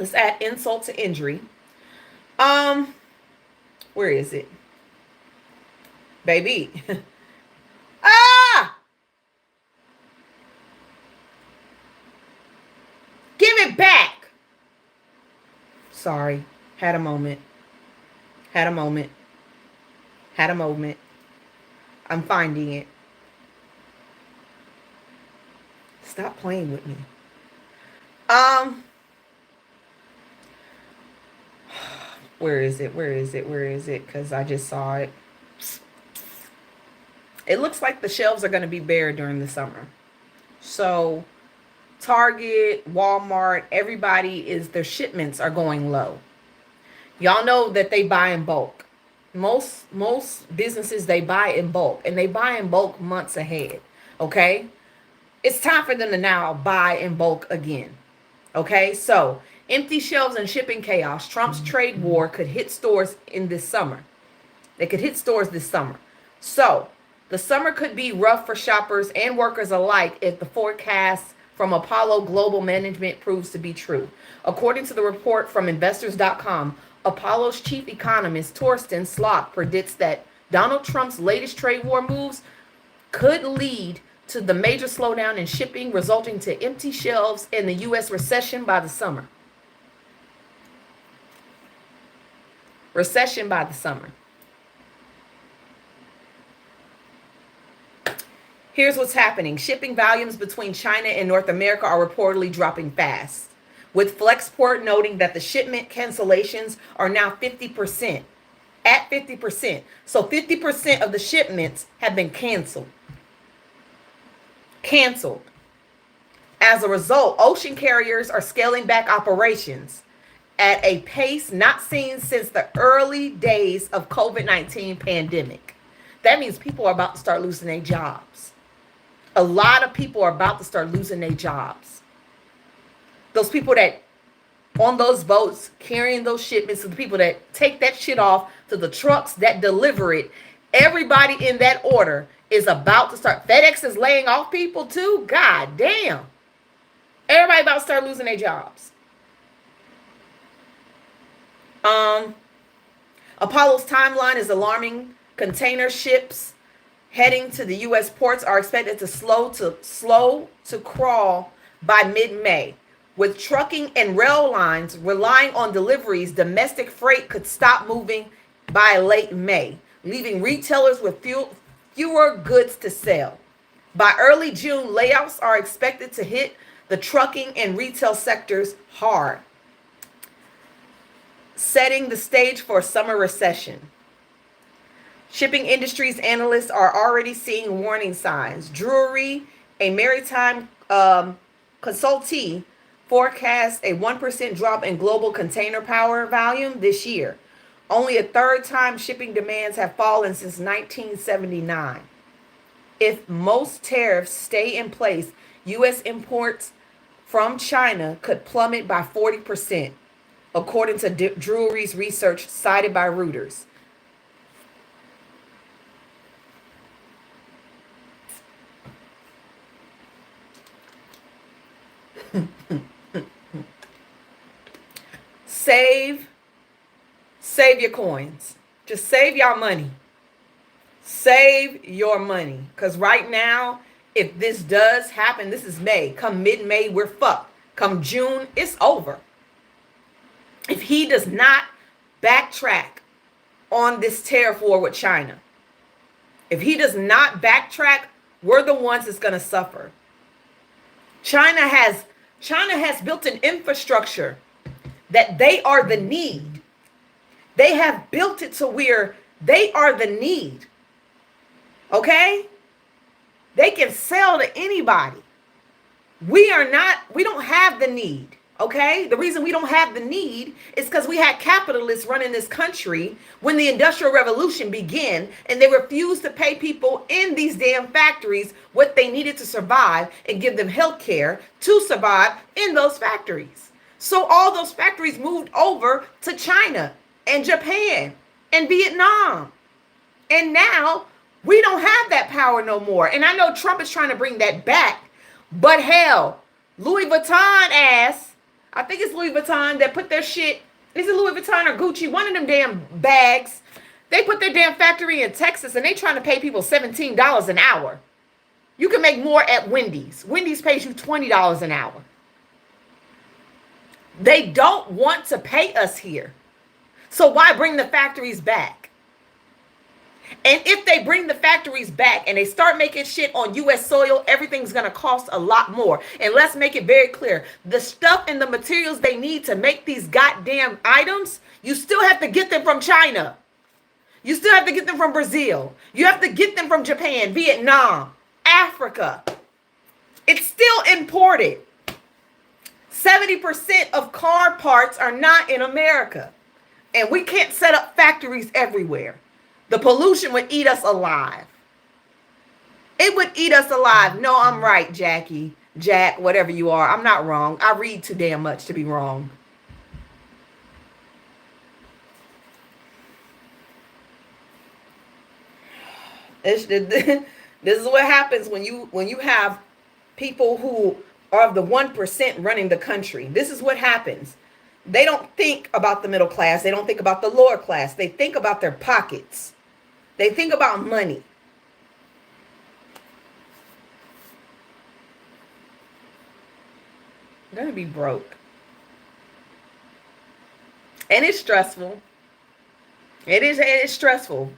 let's add insult to injury. Where is it? Baby. Give it back. Sorry. Had a moment. I'm finding it. Stop playing with me. Um, where is it? Where is it? Where is it? Because I just saw it. It looks like the shelves are going to be bare during the summer. So Target, Walmart, everybody is, their shipments are going low. Y'all know that they buy in bulk. Most businesses, they buy in bulk, and they buy in bulk months ahead. Okay? It's time for them to now buy in bulk again. Okay? So, empty shelves and shipping chaos. Trump's trade war could hit stores in this summer. They could hit stores this summer. So, the summer could be rough for shoppers and workers alike if the forecast from Apollo Global Management proves to be true. According to the report from investors.com, Apollo's chief economist Torsten Slok predicts that Donald Trump's latest trade war moves could lead to the major slowdown in shipping, resulting to empty shelves and the U.S. recession by the summer. Recession by the summer. Here's what's happening. Shipping volumes between China and North America are reportedly dropping fast, with Flexport noting that the shipment cancellations are now 50%. At 50%. So 50% of the shipments have been canceled. As a result, ocean carriers are scaling back operations at a pace not seen since the early days of COVID-19 pandemic. That means people are about to start losing their jobs. A lot of people are about to start losing their jobs. Those people that on those boats carrying those shipments, to the people that take that shit off, to the trucks that deliver it, everybody in that order is about to start. FedEx is laying off people too. God damn. Everybody about to start losing their jobs. Apollo's timeline is alarming. Container ships heading to the U.S. ports are expected to slow to crawl by mid-May. With trucking and rail lines relying on deliveries, domestic freight could stop moving by late May, leaving retailers with fewer goods to sell. By early June, layoffs are expected to hit the trucking and retail sectors hard, setting the stage for a summer recession. Shipping industries analysts are already seeing warning signs. Drury, a maritime consultee, forecasts a 1% drop in global container power volume this year. Only a third time shipping demands have fallen since 1979. If most tariffs stay in place, U.S. imports from China could plummet by 40%, according to Drury's research cited by Reuters. Save your coins. Just save your money. Save your money. Because right now, if this does happen, this is May. Come mid-May, we're fucked. Come June, it's over. If he does not backtrack on this tariff war with China, if he does not backtrack, we're the ones that's going to suffer. China has built an infrastructure that they are the need. They have built it to where they are the need. Okay? They can sell to anybody. We don't have the need. Okay? The reason we don't have the need is because we had capitalists running this country when the Industrial Revolution began, and they refused to pay people in these damn factories what they needed to survive and give them health care to survive in those factories. So all those factories moved over to China and Japan and Vietnam. And now we don't have that power no more. And I know Trump is trying to bring that back, but hell, Louis Vuitton ass, I think it's Louis Vuitton that put their shit, is it Louis Vuitton or Gucci? One of them damn bags. They put their damn factory in Texas and they trying to pay people $17 an hour. You can make more at Wendy's. Wendy's pays you $20 an hour. They don't want to pay us here. So why bring the factories back? And if they bring the factories back and they start making shit on U.S. soil, everything's going to cost a lot more. And let's make it very clear. The stuff and the materials they need to make these goddamn items, you still have to get them from China. You still have to get them from Brazil. You have to get them from Japan, Vietnam, Africa. It's still imported. 70% of car parts are not in America. And we can't set up factories everywhere. The pollution would eat us alive. It would eat us alive. No, I'm right, Jackie, Jack, whatever you are. I'm not wrong. I read too damn much to be wrong. This is what happens when you have people who are the 1% running the country. This is what happens. They don't think about the middle class. They don't think about the lower class. They think about their pockets. They think about money. They're going to be broke. And it's stressful. It's stressful.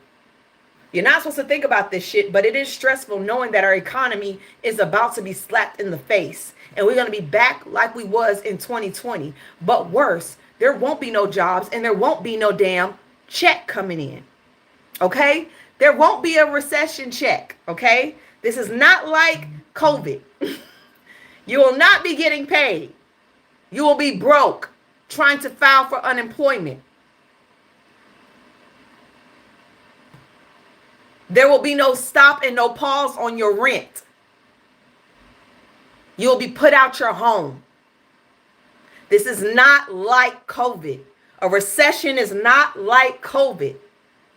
You're not supposed to think about this shit, but it is stressful knowing that our economy is about to be slapped in the face. And we're going to be back like we was in 2020. But worse, there won't be no jobs and there won't be no damn check coming in. Okay? There won't be a recession check. Okay? This is not like COVID. You will not be getting paid. You will be broke trying to file for unemployment. There will be no stop and no pause on your rent. You'll be put out your home. This is not like COVID. A recession is not like COVID.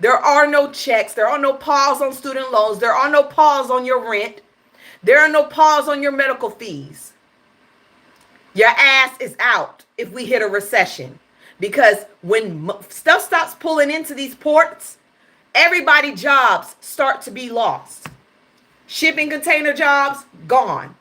There are no checks. There are no pause on student loans. There are no pause on your rent. There are no pause on your medical fees. Your ass is out if we hit a recession. Because when stuff stops pulling into these ports, everybody's jobs start to be lost. Shipping container jobs, gone.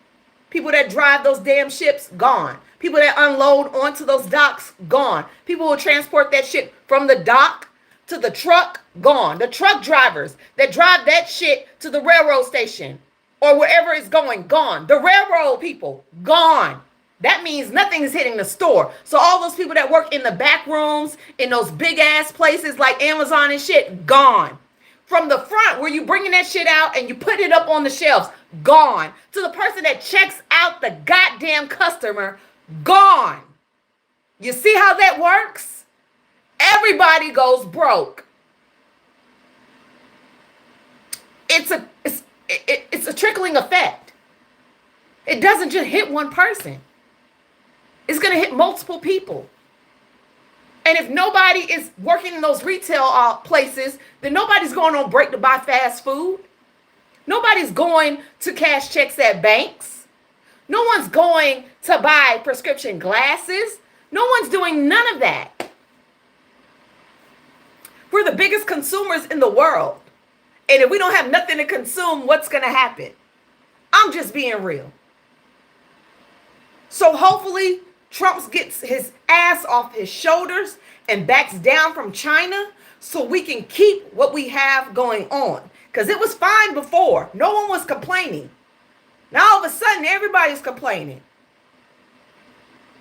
People that drive those damn ships, gone. People that unload onto those docks, gone. People who transport that shit from the dock to the truck, gone. The truck drivers that drive that shit to the railroad station or wherever it's going, gone. The railroad people, gone. That means nothing is hitting the store. So all those people that work in the back rooms, in those big ass places like Amazon and shit, gone. From the front where you bringing that shit out and you put it up on the shelves, gone. To the person that checks out the goddamn customer, gone. You see how that works? Everybody goes broke. It's a trickling effect. It doesn't just hit one person. It's going to hit multiple people. And if nobody is working in those retail places, then nobody's going on break to buy fast food. Nobody's going to cash checks at banks. No one's going to buy prescription glasses. No one's doing none of that. We're the biggest consumers in the world. And if we don't have nothing to consume, what's going to happen? I'm just being real. So hopefully Trump gets his ass off his shoulders and backs down from China so we can keep what we have going on. Because it was fine before. No one was complaining. Now all of a sudden, everybody's complaining.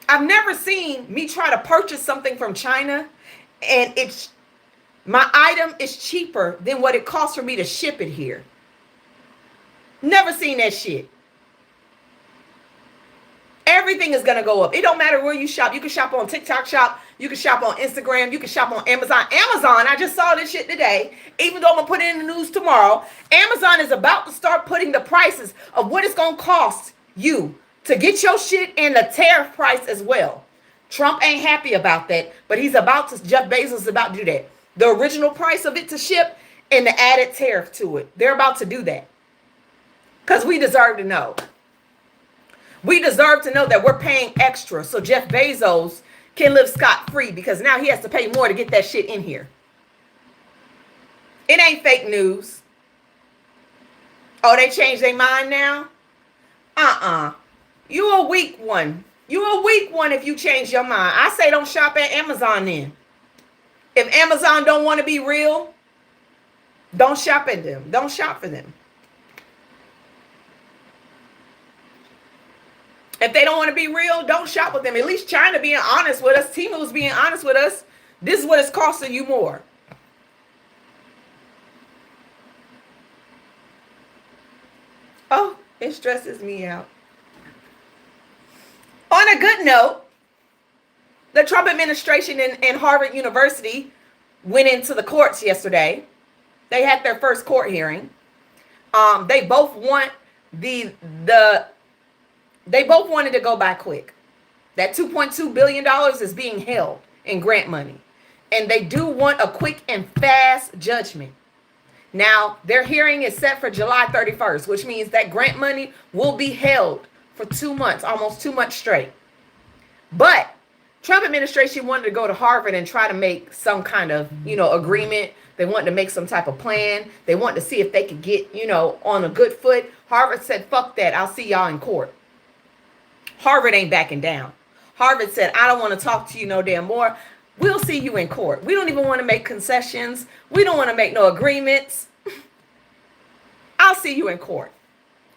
I've never seen me try to purchase something from China and my item is cheaper than what it costs for me to ship it here. Never seen that shit. Everything is going to go up. It don't matter where you shop. You can shop on TikTok shop. You can shop on Instagram. You can shop on Amazon. Amazon, I just saw this shit today. Even though I'm going to put it in the news tomorrow, Amazon is about to start putting the prices of what it's going to cost you to get your shit and the tariff price as well. Trump ain't happy about that, but Jeff Bezos is about to do that. The original price of it to ship and the added tariff to it. They're about to do that. Because we deserve to know. We deserve to know that we're paying extra so Jeff Bezos can live scot-free because now he has to pay more to get that shit in here. It ain't fake news. Oh, they changed their mind now? You a weak one. You a weak one if you change your mind. I say don't shop at Amazon then. If Amazon don't want to be real, Don't shop at them. Don't shop for them. If they don't want to be real, don't shop with them. At least China being honest with us. Timu's being honest with us. This is what it's costing you more. Oh, it stresses me out. On a good note, the Trump administration and Harvard University went into the courts yesterday. They had their first court hearing. They both want they both wanted to go by quick. That $2.2 billion is being held in grant money. And they do want a quick and fast judgment. Now, their hearing is set for July 31st, which means that grant money will be held for 2 months, almost 2 months straight. But Trump administration wanted to go to Harvard and try to make some kind of, agreement. They wanted to make some type of plan. They wanted to see if they could get, on a good foot. Harvard said, fuck that. I'll see y'all in court. Harvard ain't backing down. Harvard said, I don't want to talk to you no damn more. We'll see you in court. We don't even want to make concessions. We don't want to make no agreements. I'll see you in court.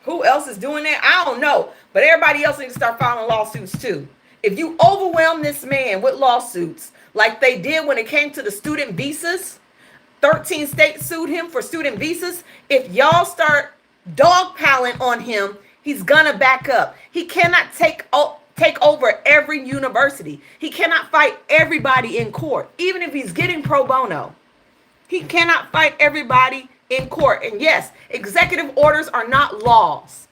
Who else is doing that? I don't know. But everybody else needs to start filing lawsuits too. If you overwhelm this man with lawsuits like they did when it came to the student visas, 13 states sued him for student visas. If y'all start dogpiling on him, he's gonna back up. He cannot take over every university. He cannot fight everybody in court, even if he's getting pro bono. He cannot fight everybody in court. And yes, executive orders are not laws.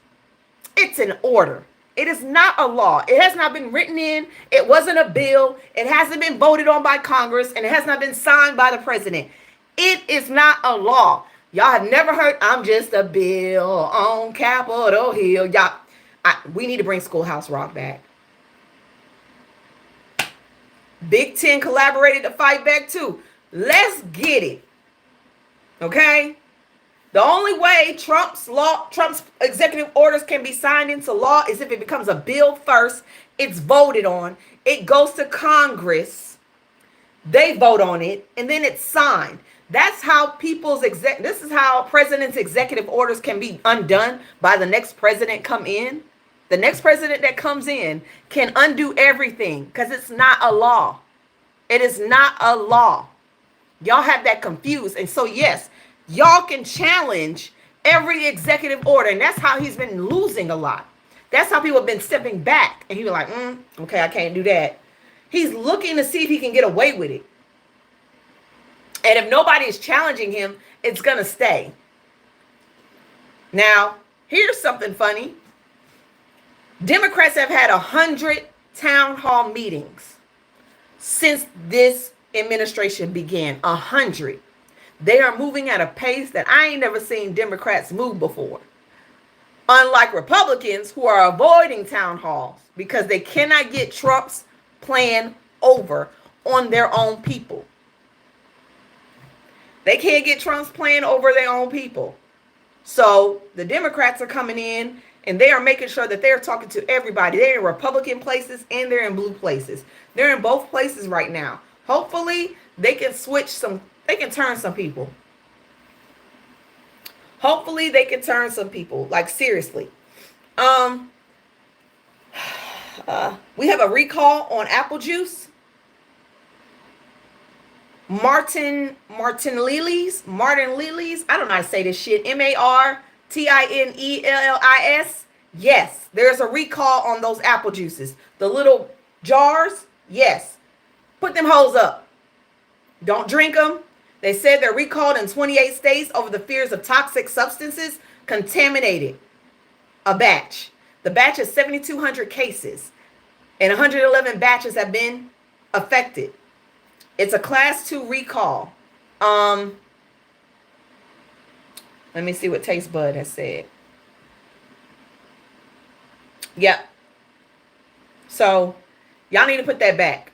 It's an order. It is not a law. It has not been written in. It wasn't a bill. It hasn't been voted on by Congress, and it has not been signed by the president. It is not a law. Y'all have never heard, I'm just a bill on Capitol Hill. Y'all, we need to bring Schoolhouse Rock back. Big Ten collaborated to fight back too. Let's get it. Okay? The only way Trump's executive orders can be signed into law is if it becomes a bill first. It's voted on. It goes to Congress. They vote on it, and then it's signed. That's how this is how president's executive orders can be undone by the next president come in. The next president that comes in can undo everything because it's not a law. It is not a law. Y'all have that confused. And so, yes, y'all can challenge every executive order. And that's how he's been losing a lot. That's how people have been stepping back. And he was like, okay, I can't do that. He's looking to see if he can get away with it. And if nobody is challenging him, it's going to stay. Now, here's something funny. Democrats have had 100 town hall meetings since this administration began. 100. They are moving at a pace that I ain't never seen Democrats move before. Unlike Republicans who are avoiding town halls because they cannot get Trump's plan over on their own people. They can't get Trump's plan over their own people. So the Democrats are coming in and they are making sure that they're talking to everybody. They're in Republican places and they're in blue places. They're in both places right now. Hopefully they can they can turn some people. Hopefully they can turn some people. Like seriously. We have a recall on apple juice. Martin Lilies. I don't know how to say this shit. MARTINELLIS. Yes, there's a recall on those apple juices. The little jars. Yes. Put them hoes up. Don't drink them. They said they're recalled in 28 states over the fears of toxic substances contaminated a batch. The batch is 7,200 cases and 111 batches have been affected. It's a class 2 recall. Let me see what Taste Bud has said. Yep. So y'all need to put that back.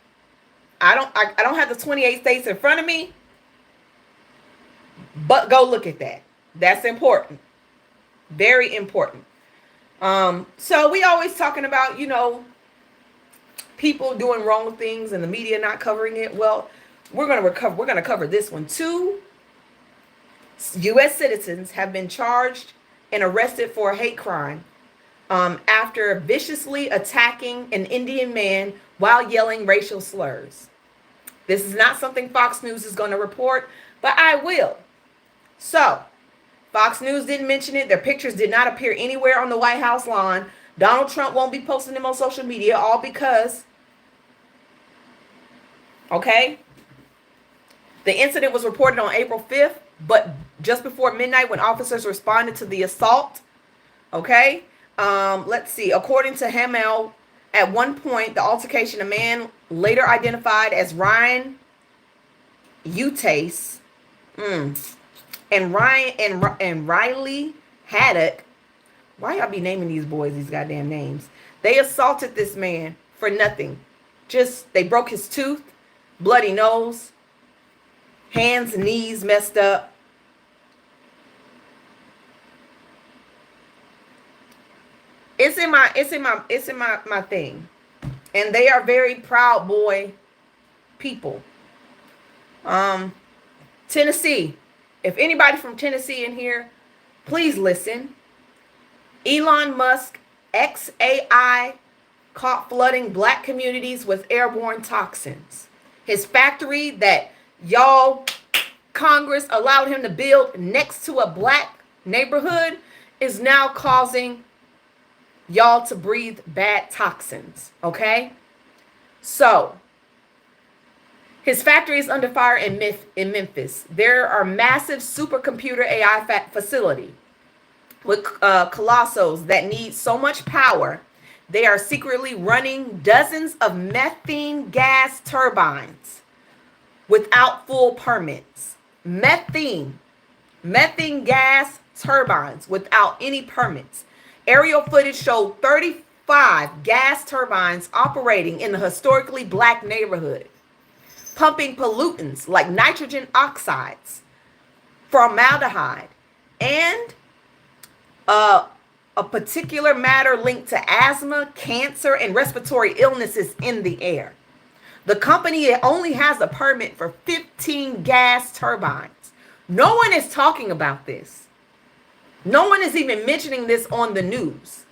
I don't have the 28 states in front of me, but go look at that. That's important. Very important. So we always talking about, people doing wrong things and the media not covering it. Well, we're going to cover this one too. U.S. citizens have been charged and arrested for a hate crime after viciously attacking an Indian man while yelling racial slurs. This is not something Fox News is going to report, but I will. So, Fox News didn't mention it. Their pictures did not appear anywhere on the White House lawn. Donald Trump won't be posting them on social media, all because, okay, the incident was reported on April 5th, but just before midnight when officers responded to the assault, okay, let's see. According to Hamel, at one point, the altercation, a man later identified as Ryan Utace, and Riley Haddock. Why y'all be naming these boys these goddamn names? They assaulted this man for nothing. Just, they broke his tooth, bloody nose, hands and knees messed up. It's in my thing. And they are very Proud Boy people. Tennessee. If anybody from Tennessee in here, please listen. Elon Musk XAI caught flooding black communities with airborne toxins. His factory that y'all Congress allowed him to build next to a black neighborhood is now causing y'all to breathe bad toxins, okay? So, his factory is under fire in Memphis. There are massive supercomputer AI facility with colossos that need so much power. They are secretly running dozens of methane gas turbines without full permits. Methane gas turbines without any permits. Aerial footage showed 35 gas turbines operating in the historically black neighborhood, pumping pollutants like nitrogen oxides, formaldehyde, and a particular matter linked to asthma, cancer, and respiratory illnesses in the air. The company only has a permit for 15 gas turbines. No one is talking about this. No one is even mentioning this on the news.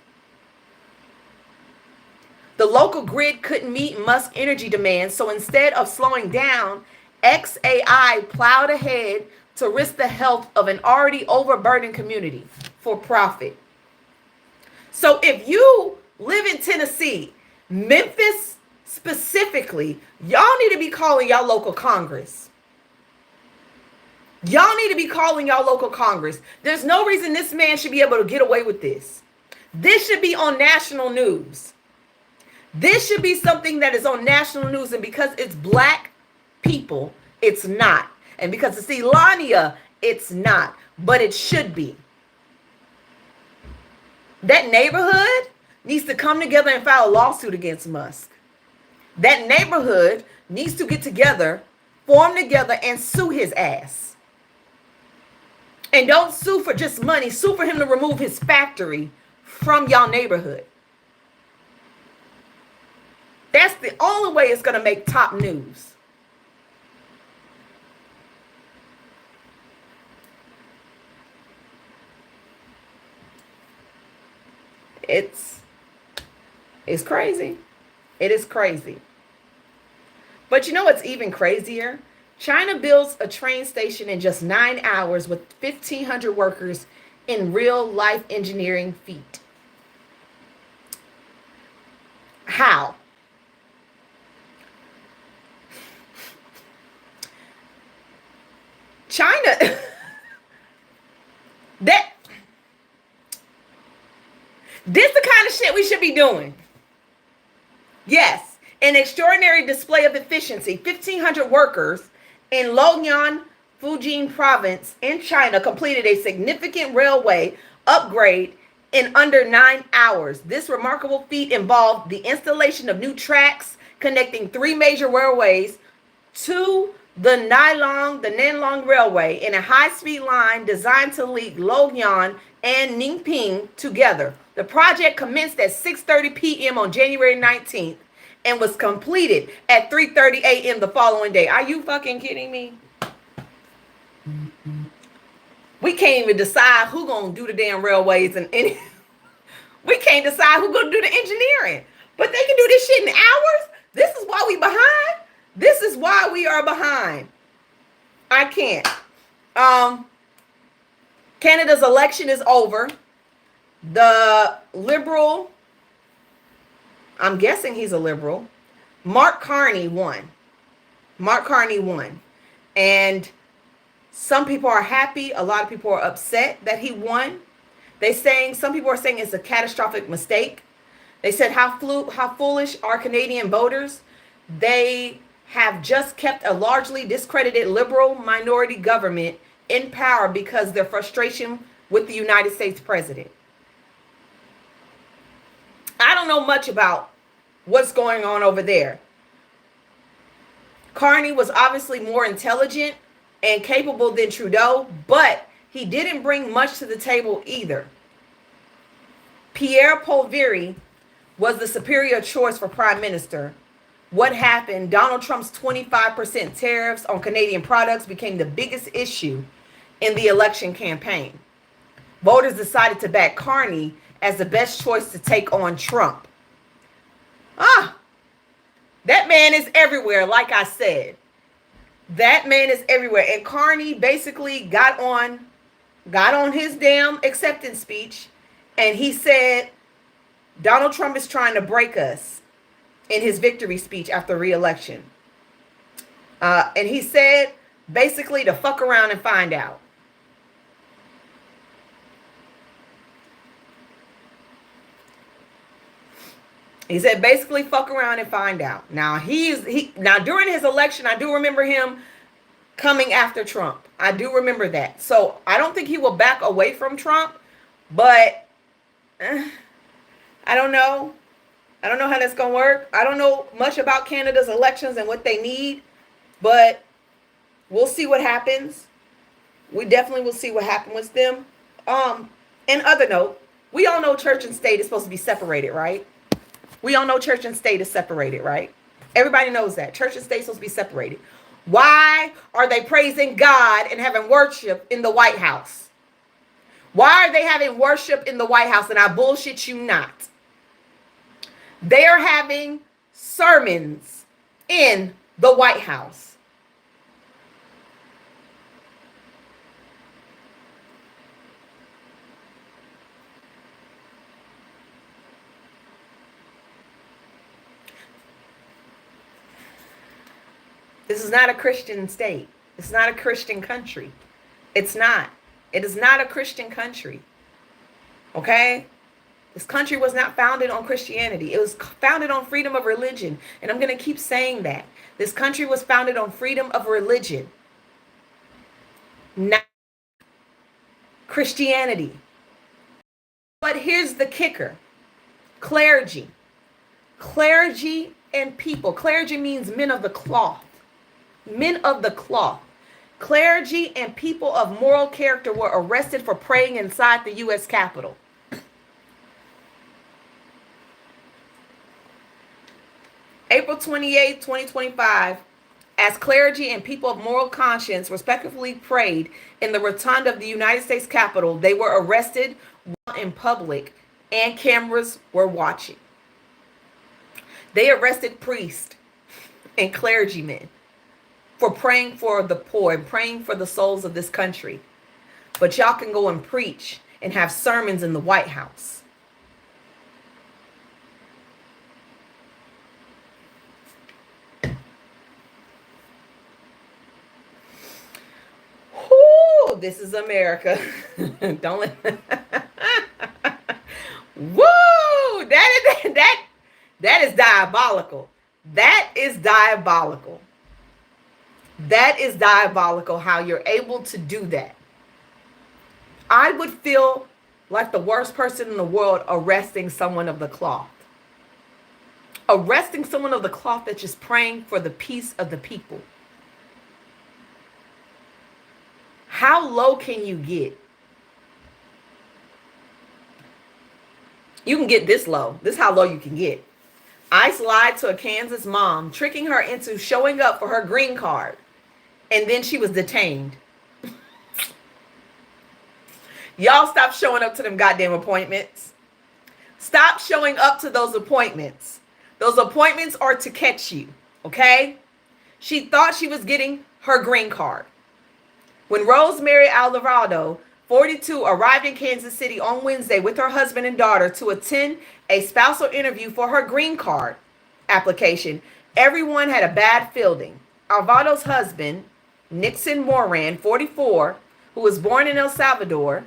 The local grid couldn't meet Musk energy demands, so instead of slowing down, XAI plowed ahead to risk the health of an already overburdened community for profit. So if you live in Tennessee, Memphis specifically, y'all need to be calling y'all local Congress. Y'all need to be calling y'all local Congress. There's no reason this man should be able to get away with this. This should be on national news. This should be something that is on national news, and because it's black people, it's not. And because it's Elania, it's not. But it should be. That neighborhood needs to come together and file a lawsuit against Musk. That neighborhood needs to get together, form together, and sue his ass. And don't sue for just money. Sue for him to remove his factory from y'all neighborhood. That's the only way it's going to make top news. It's crazy. It is crazy. But you know what's even crazier? China builds a train station in just 9 hours with 1,500 workers in real life engineering feat. How? China, this the kind of shit we should be doing. Yes, an extraordinary display of efficiency. 1,500 workers in Luoyang, Fujian province in China completed a significant railway upgrade in under 9 hours. This remarkable feat involved the installation of new tracks connecting 3 major railways to the Nanlong Railway in a high-speed line designed to link Luoyang and Ningping together. The project commenced at 6:30 p.m. on January 19th and was completed at 3:30 a.m. the following day. Are you fucking kidding me? We can't even decide who gonna do the damn railways and any. We can't decide who's gonna do the engineering. But they can do this shit in hours. This is why we behind. This is why we are behind. I can't. Canada's election is over. The Liberal, I'm guessing he's a Liberal, Mark Carney won. Mark Carney won. And some people are happy. A lot of people are upset that he won. Some people are saying it's a catastrophic mistake. They said how foolish are Canadian voters. They have just kept a largely discredited liberal minority government in power because their frustration with the United States president. I don't know much about what's going on over there. Carney was obviously more intelligent and capable than Trudeau, but he didn't bring much to the table either. Pierre Poilievre was the superior choice for prime minister. What happened? Donald Trump's 25% tariffs on Canadian products became the biggest issue in the election campaign. Voters decided to back Carney as the best choice to take on Trump. That man is everywhere, like I said. That man is everywhere. And Carney basically got on his damn acceptance speech, and he said Donald Trump is trying to break us in his victory speech after re-election. And he said basically to fuck around and find out. He said basically fuck around and find out. Now now during his election, I do remember him coming after Trump. I do remember that. So I don't think he will back away from Trump, but I don't know. I don't know how that's going to work. I don't know much about Canada's elections and what they need, but we'll see what happens. We definitely will see what happens with them. And other note, we all know church and state is supposed to be separated, right? We all know church and state is separated, right? Everybody knows that. Church and state is supposed to be separated. Why are they praising God and having worship in the White House? Why are they having worship in the White House? And I bullshit you not. They are having sermons in the White House. This is not a Christian state. It's not a Christian country. It's not. It is not a Christian country. Okay? This country was not founded on Christianity. It was founded on freedom of religion. And I'm going to keep saying that. This country was founded on freedom of religion. Not Christianity. But here's the kicker. Clergy. Clergy and people. Clergy means men of the cloth. Men of the cloth. Clergy and people of moral character were arrested for praying inside the U.S. Capitol. April 28, 2025, as clergy and people of moral conscience respectively prayed in the rotunda of the United States Capitol, they were arrested while in public and cameras were watching. They arrested priests and clergymen for praying for the poor and praying for the souls of this country. But y'all can go and preach and have sermons in the White House. Whoo, this is America. Don't let woo, that is diabolical. That is diabolical. That is diabolical how you're able to do that. I would feel like the worst person in the world arresting someone of the cloth. Arresting someone of the cloth that's just praying for the peace of the people. How low can you get? You can get this low. This is how low you can get. ICE lied to a Kansas mom, tricking her into showing up for her green card. And then she was detained. Y'all stop showing up to them goddamn appointments. Stop showing up to those appointments. Those appointments are to catch you, okay? She thought she was getting her green card. When Rosemary Alvarado, 42, arrived in Kansas City on Wednesday with her husband and daughter to attend a spousal interview for her green card application, everyone had a bad feeling. Alvarado's husband, Nixon Moran, 44, who was born in El Salvador,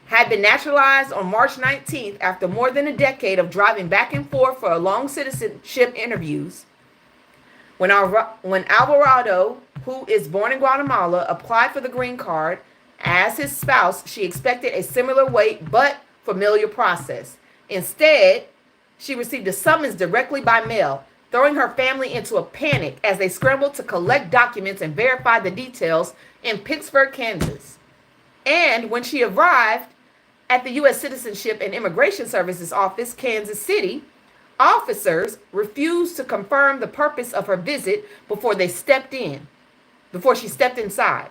had been naturalized on March 19th after more than a decade of driving back and forth for long citizenship interviews. When Alvarado, who is born in Guatemala, applied for the green card as his spouse, she expected a similar wait but familiar process. Instead, she received a summons directly by mail, throwing her family into a panic as they scrambled to collect documents and verify the details in Pittsburgh, Kansas. And when she arrived at the U.S. Citizenship and Immigration Services Office, Kansas City, officers refused to confirm the purpose of her visit before she stepped inside.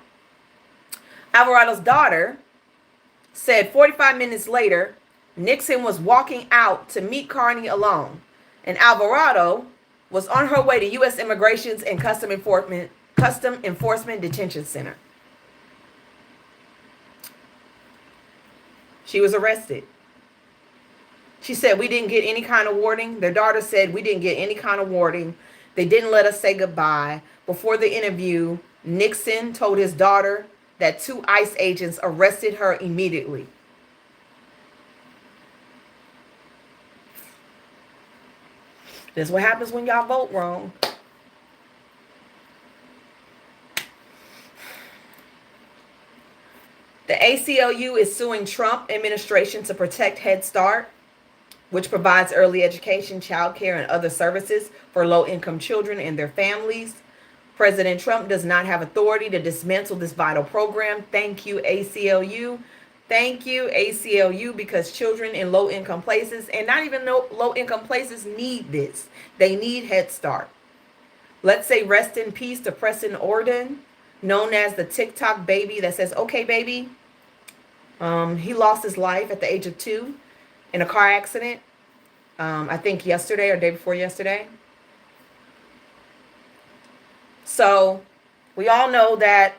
Alvarado's daughter said 45 minutes later, Nixon was walking out to meet Carney alone, and Alvarado was on her way to U.S. Immigrations and Custom Enforcement Detention Center. She was arrested. She said, we didn't get any kind of warning. Their daughter said, we didn't get any kind of warning. They didn't let us say goodbye. Before the interview, Nixon told his daughter that 2 ICE agents arrested her immediately. That's what happens when y'all vote wrong. The ACLU is suing Trump administration to protect Head Start, which provides early education, childcare, and other services for low-income children and their families. President Trump does not have authority to dismantle this vital program. Thank you, ACLU. Thank you, ACLU, because children in low-income places, and not even low-income places, need this. They need Head Start. Let's say rest in peace to Preston Orden, known as the TikTok baby that says, okay, baby. He lost his life at the age of 2 in a car accident. I think yesterday or day before yesterday. So we all know that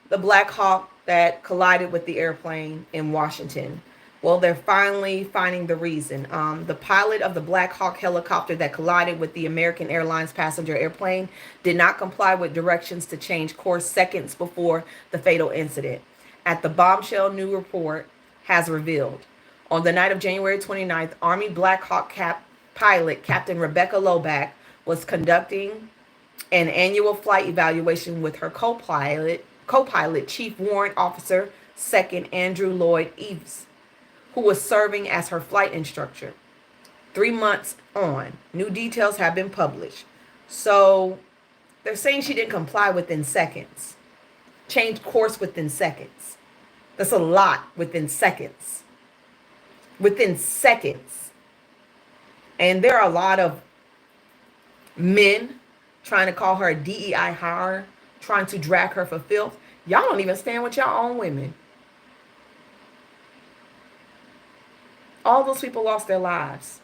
the Blackhawk that collided with the airplane in Washington. Well, they're finally finding the reason. The pilot of the Blackhawk helicopter that collided with the American Airlines passenger airplane did not comply with directions to change course seconds before the fatal incident. At the bombshell new report has revealed. On the night of January 29th, Army Blackhawk pilot Captain Rebecca Loback was conducting an annual flight evaluation with her co-pilot, Chief Warrant Officer 2nd Andrew Lloyd Eves, who was serving as her flight instructor. 3 months on, new details have been published. So they're saying she didn't comply within seconds. Change course within seconds. That's a lot within seconds. Within seconds. And there are a lot of men trying to call her a DEI hire, trying to drag her for filth. Y'all don't even stand with your own women. All those people lost their lives.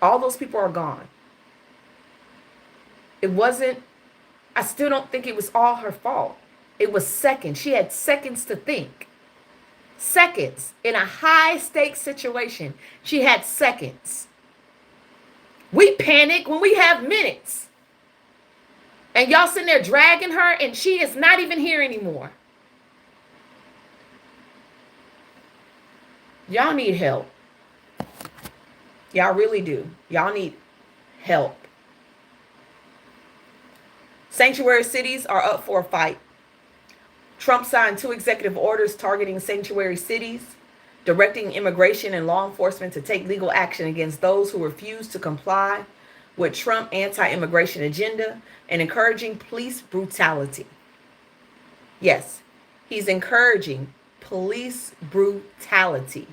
All those people are gone. I still don't think it was all her fault. It was seconds. She had seconds to think. Seconds. In a high stakes situation, she had seconds. We panic when we have minutes. And y'all sitting there dragging her and she is not even here anymore. Y'all need help. Y'all really do. Y'all need help. Sanctuary cities are up for a fight. Trump signed 2 executive orders targeting sanctuary cities, directing immigration and law enforcement to take legal action against those who refuse to comply with Trump's anti-immigration agenda and encouraging police brutality. Yes, he's encouraging police brutality.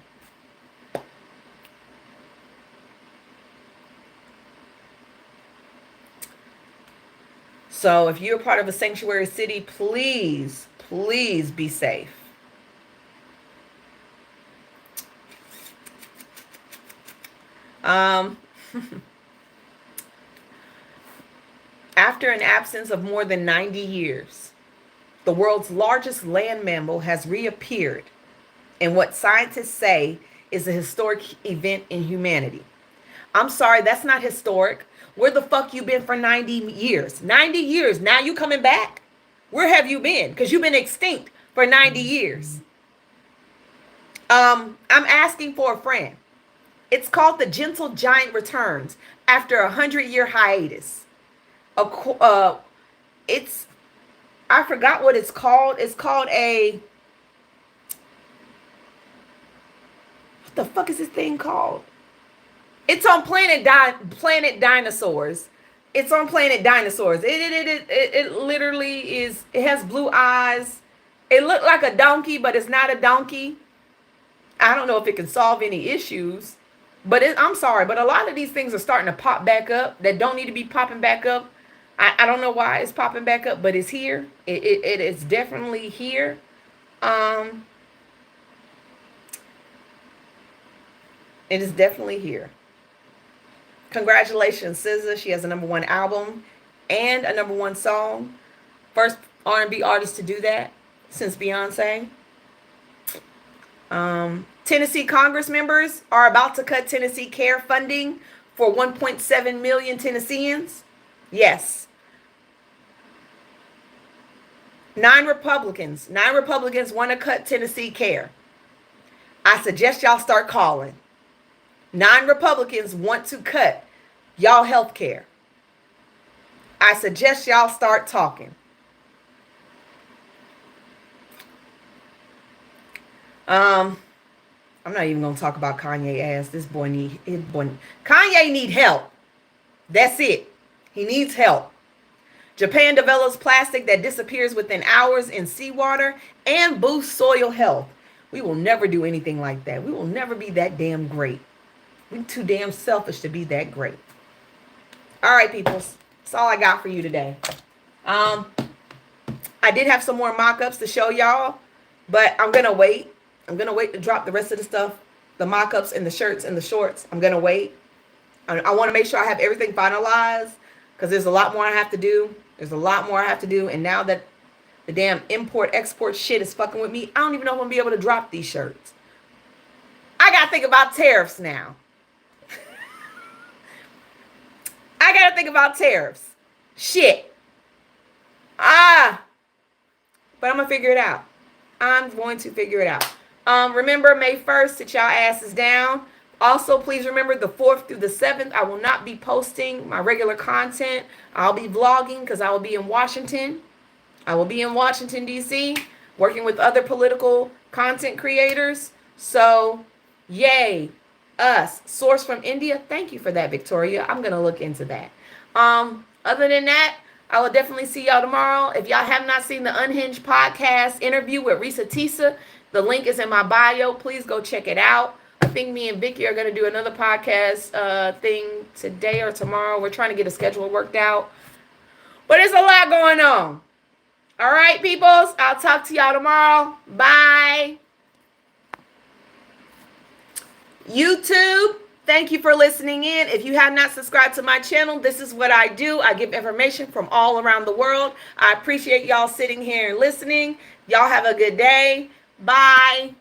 So if you're part of a sanctuary city, please be safe. After an absence of more than 90 years, the world's largest land mammal has reappeared in what scientists say is a historic event in humanity. I'm sorry, that's not historic. Where the fuck you been for 90 years? 90 years. Now you coming back? Where have you been? Because you've been extinct for 90 years. I'm asking for a friend. It's called The Gentle Giant Returns after a 100-year hiatus. It's, I forgot what it's called. It's called a, what the fuck is this thing called? It's on Planet Dinosaurs. It's on Planet Dinosaurs. It literally is, it has blue eyes. It looked like a donkey, but it's not a donkey. I don't know if it can solve any issues, but I'm sorry, but a lot of these things are starting to pop back up that don't need to be popping back up. I don't know why it's popping back up, but it's here. It is definitely here. It is definitely here. Congratulations, SZA. She has a #1 album and a #1 song. First R&B artist to do that since Beyonce. Tennessee Congress members are about to cut Tennessee care funding for 1.7 million Tennesseans. Yes. 9 Republicans want to cut Tennessee care. I suggest y'all start calling. 9 Republicans want to cut y'all health care. I suggest y'all start talking. I'm not even gonna talk about Kanye ass. This boy Kanye need help. That's it. He needs help. Japan develops plastic that disappears within hours in seawater and boosts soil health. We will never do anything like that. We will never be that damn great. We're too damn selfish to be that great. All right, peoples. That's all I got for you today. I did have some more mock-ups to show y'all, but I'm gonna wait. I'm gonna wait to drop the rest of the stuff, the mock-ups and the shirts and the shorts. I'm gonna wait. I want to make sure I have everything finalized because there's a lot more I have to do. There's a lot more I have to do, and now that the damn import-export shit is fucking with me, I don't even know if I'm gonna be able to drop these shirts. I gotta think about tariffs now. I gotta think about tariffs. Shit. But I'm gonna figure it out. I'm going to figure it out. Remember May 1st, sit y'all asses down. Also, please remember the 4th through the 7th, I will not be posting my regular content. I'll be vlogging because I will be in Washington. I will be in Washington, D.C., working with other political content creators. So, yay, us. Source from India. Thank you for that, Victoria. I'm going to look into that. Other than that, I will definitely see y'all tomorrow. If y'all have not seen the Unhinged podcast interview with Risa Tisa, the link is in my bio. Please go check it out. I think me and Vicky are going to do another podcast thing today or tomorrow. We're trying to get a schedule worked out. But there's a lot going on. All right, peoples. I'll talk to y'all tomorrow. Bye. YouTube, thank you for listening in. If you have not subscribed to my channel, this is what I do. I give information from all around the world. I appreciate y'all sitting here and listening. Y'all have a good day. Bye.